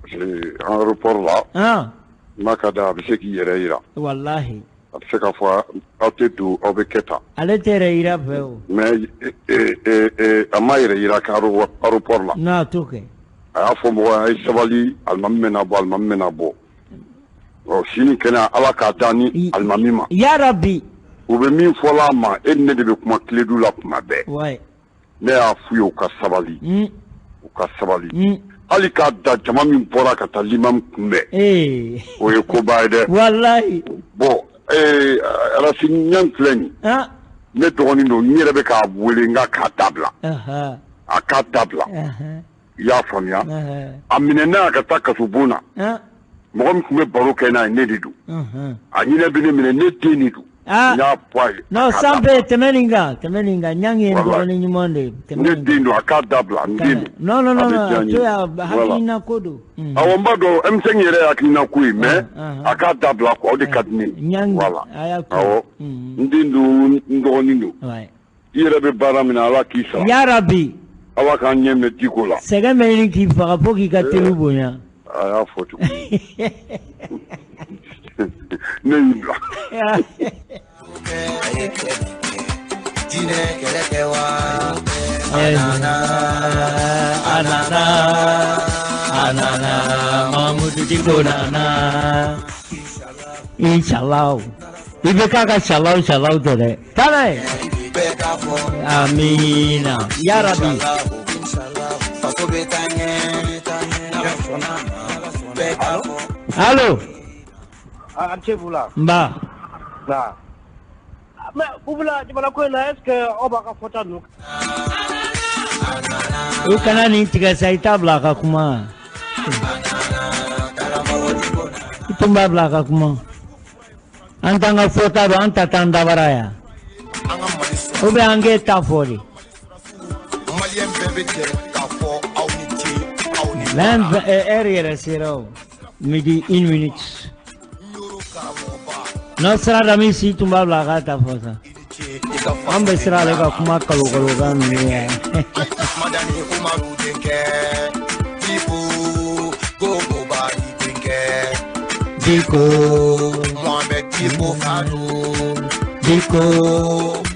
c'est un report là makada bi seki yera wallahi c'est qu'à fois auto obeketa ale tere ira feo mais amayre ira ka aéroport là na toke a fo mo ay sabali almamena bo o sini kana ala ka dani almamima ya rabbi ube min fola ma enne de be kuma kledu la kuma be ouais ne a fuyo ka sabali ali ka da jama min bora ka ta limam kumbe o ye ko baide wallahi bon ala sinyan kleni ne dogoni no nyere be ka wele nga ka tabla aka tabla ya famia amine na ka takasubuna mo mi kumbe baro kena ne didu anyine bi ne mine ne tenidu na poil no sambe temeninga nyangi ndoni nyumonde ne dindo aka tabla ndino no to ya hakina kodo awomba do emsenyere akina kui me aka tabla ko de kadni voilà awo ndindu ndoni ndo ire be baramina ala kisa ya rabbi awa kan nyeme dikola sega meni ki fara poki ka telubonya aya foto ne yibla anana mamudu dikonana inshallah ibe kaka shalom tore tale amina ya rabbi allo Boubou Lah mba mais Boubou Lah jibala ko na est-ce que oba ka fota nu kana ni tiga saita blaka kuma tumba blaka kuma antanga fota do anta tanda baraya obe ange tafori malien bebe ka fo auniti land area zero midi 1 minute Nasra Rami si tumba blaka tafosa ambe sira le ka kuma kalo ga ni madani umaru denke tipo go ba denke diko Mohamed tipo fadu diko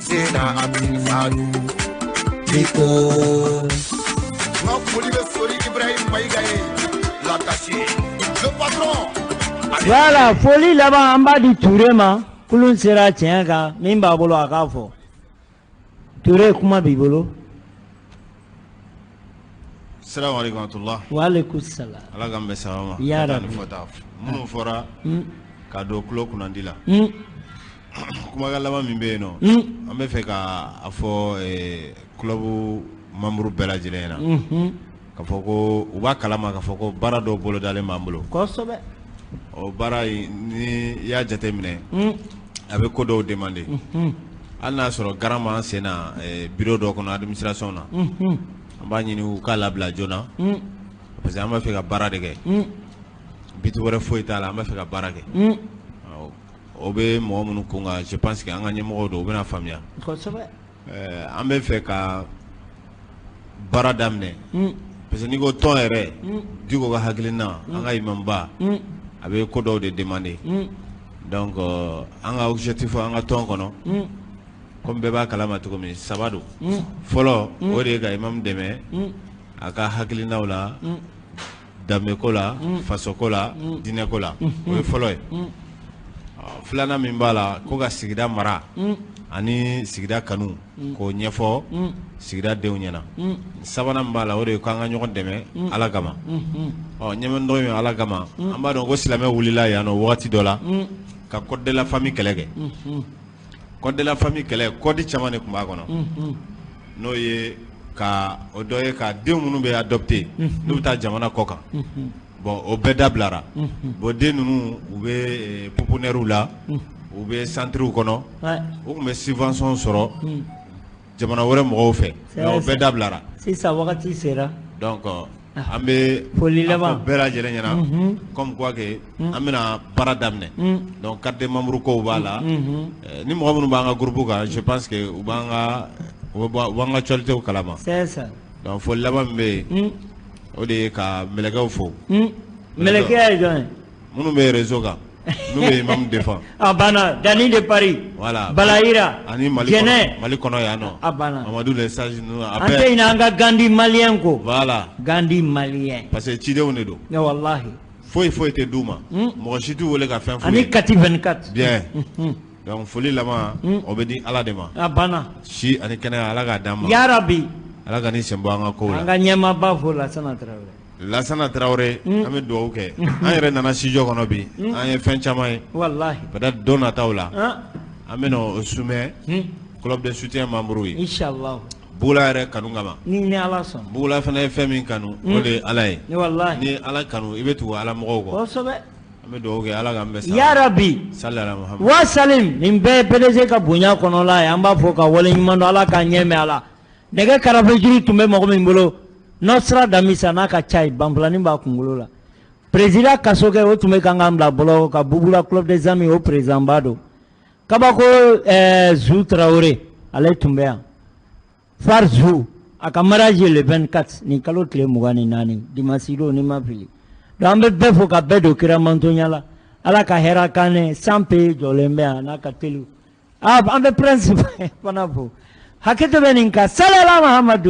sena abdul fadu diko ma foli be foli Ibrahim Maigaye l'attaché le patron voilà foli là-bas en bas du Touré kulun sera tienga mimba bolo akafo Touré kuma bibolo Assalamu alaikum warahmatullah wa alaikum salam ala gambe salama ya rabbi munu fora ka do klo kunandila kuma galama mimbe no ambe fe ka afo club membre bela jilena ka foko uba kalama ka foko bara do bolo dale mambulo ko sobe o bara ni ya jate mine abe ko do demander ana soro garama sena bureau do kono administration na amba nyini u kala bla jona parce que amba fe ka bara de ke bitu wara foita la amba fe ka bara ke obe mo munu kunga je pense que anga nyemo do bena famia ko sobe ambe fe ka baara daminɛ parce que n'i ko tɔn yɛrɛ Diko ka hakilina an ka imamba a bɛ ko dɔw de demander donc an ka objectif an ka tɔn kɔnɔ comme bɛɛ b'a kalama cogo min saba don fɔlɔ o de ye ka imam dɛmɛ a ka hakilinaw la danbeko la fasoko la dinɛko la o ye fɔlɔ ye filanan min b'a la ko ka sigida mara ani sigida kanu k'o ɲɛfɔ sigida denw ɲɛna sabanan min b'a la o de ye k'an ka ɲɔgɔn dɛmɛ ala kama ɲɛmɛdɔ min ala kama an b'a dɔn ko silamɛ wulila yan nɔ wagati dɔ la ka code de la famille kɛlɛ kɛ code de la famille kɛlɛ code caman de tun b'a kɔnɔ n'o ye ka o dɔ ye ka denw minnu bɛ adopté n'u bɛ taa jamana kɔ kan bon o bɛɛ dabilara bon den ninnu u bɛ pouponnières la u bɛ centres kɔnɔ u tun bɛ subvention sɔrɔ jamana wɛrɛ mɔgɔw fɛ mais o bɛɛ dabilara sisan wagati sera donc an bɛ foli laban bɛɛ lajɛlen ɲɛna comme quoi que an bɛna baara daminɛ donc carte de membre kow b'a la ni mɔgɔ minnu b'an ka groupe kan je pense que u b'an ka actualité kalama c'est ça donc foli laban min bɛ yen o de ye ka mɛlɛkɛw fo mɛlɛkɛ ye jɔn ye minnu bɛ réseau kan n'u bɛ imam défend a banna Dani de Paris voilà Balayira ani Mali kɔnɔ yan nɔ a banna Mamadou le sage ninnu an tɛ ɲinɛ an ka Gandi malien ko voilà Gandi malien parce que cidenw de don wallahi foyi tɛ d'u ma mɔgɔ si t'u wele ka fɛn f'u ye ani kati 24 bien donc foli laban o bɛ di ala de ma a banna si ani kɛnɛya ala k'a d'an ma ya rabbi ala ka ni sen bɔ an ka kow la an ka ɲɛmaaba fo Lasana Traoré Lasana Traoré an bɛ dugawu kɛ an yɛrɛ nana studio kɔnɔ bi an ye fɛn caman ye wallahi peut-être don nataw la an bɛna o soumet club de soutien membre ye inchallah Boubou Lah yɛrɛ kanu kama ni ala sɔn Boubou Lah fana ye fɛn min kanu o de ye ala ye wallahi ni ala kanu i bɛ tugu ala mɔgɔw kɔ kosɛbɛ an bɛ dugawu kɛ ala k'an bɛɛ sa ya rabbi sallallahu Muhammad wa salim nin bɛɛ PDG ka bonya kɔnɔla ye an b'a fɔ ka wale ɲuman dɔn ala k'a ɲɛ mɛn ala nɛgɛ karafe jiri tun bɛ mɔgɔ min bolo Nɔsira Damisa n'a ka ca ye banfulanin b'a kunkolo la président Kasokɛ o tun bɛ kan k'an bila bɔlɔ ka Boubou Lah club des amis o président ba don kabako Zou Traoré ale tun bɛ yan Far Zou a ka mariage le 24 nin kalo tile 24 dimanche don ni ma fili donc an bɛ bɛɛ fo ka bɛɛ don kira mantonya la ala ka hɛrɛ k'an ye sanpe jɔlen bɛ yan n'a ka teli an bɛ prince fana fo hakɛ to bɛ nin kan salala Mahamadu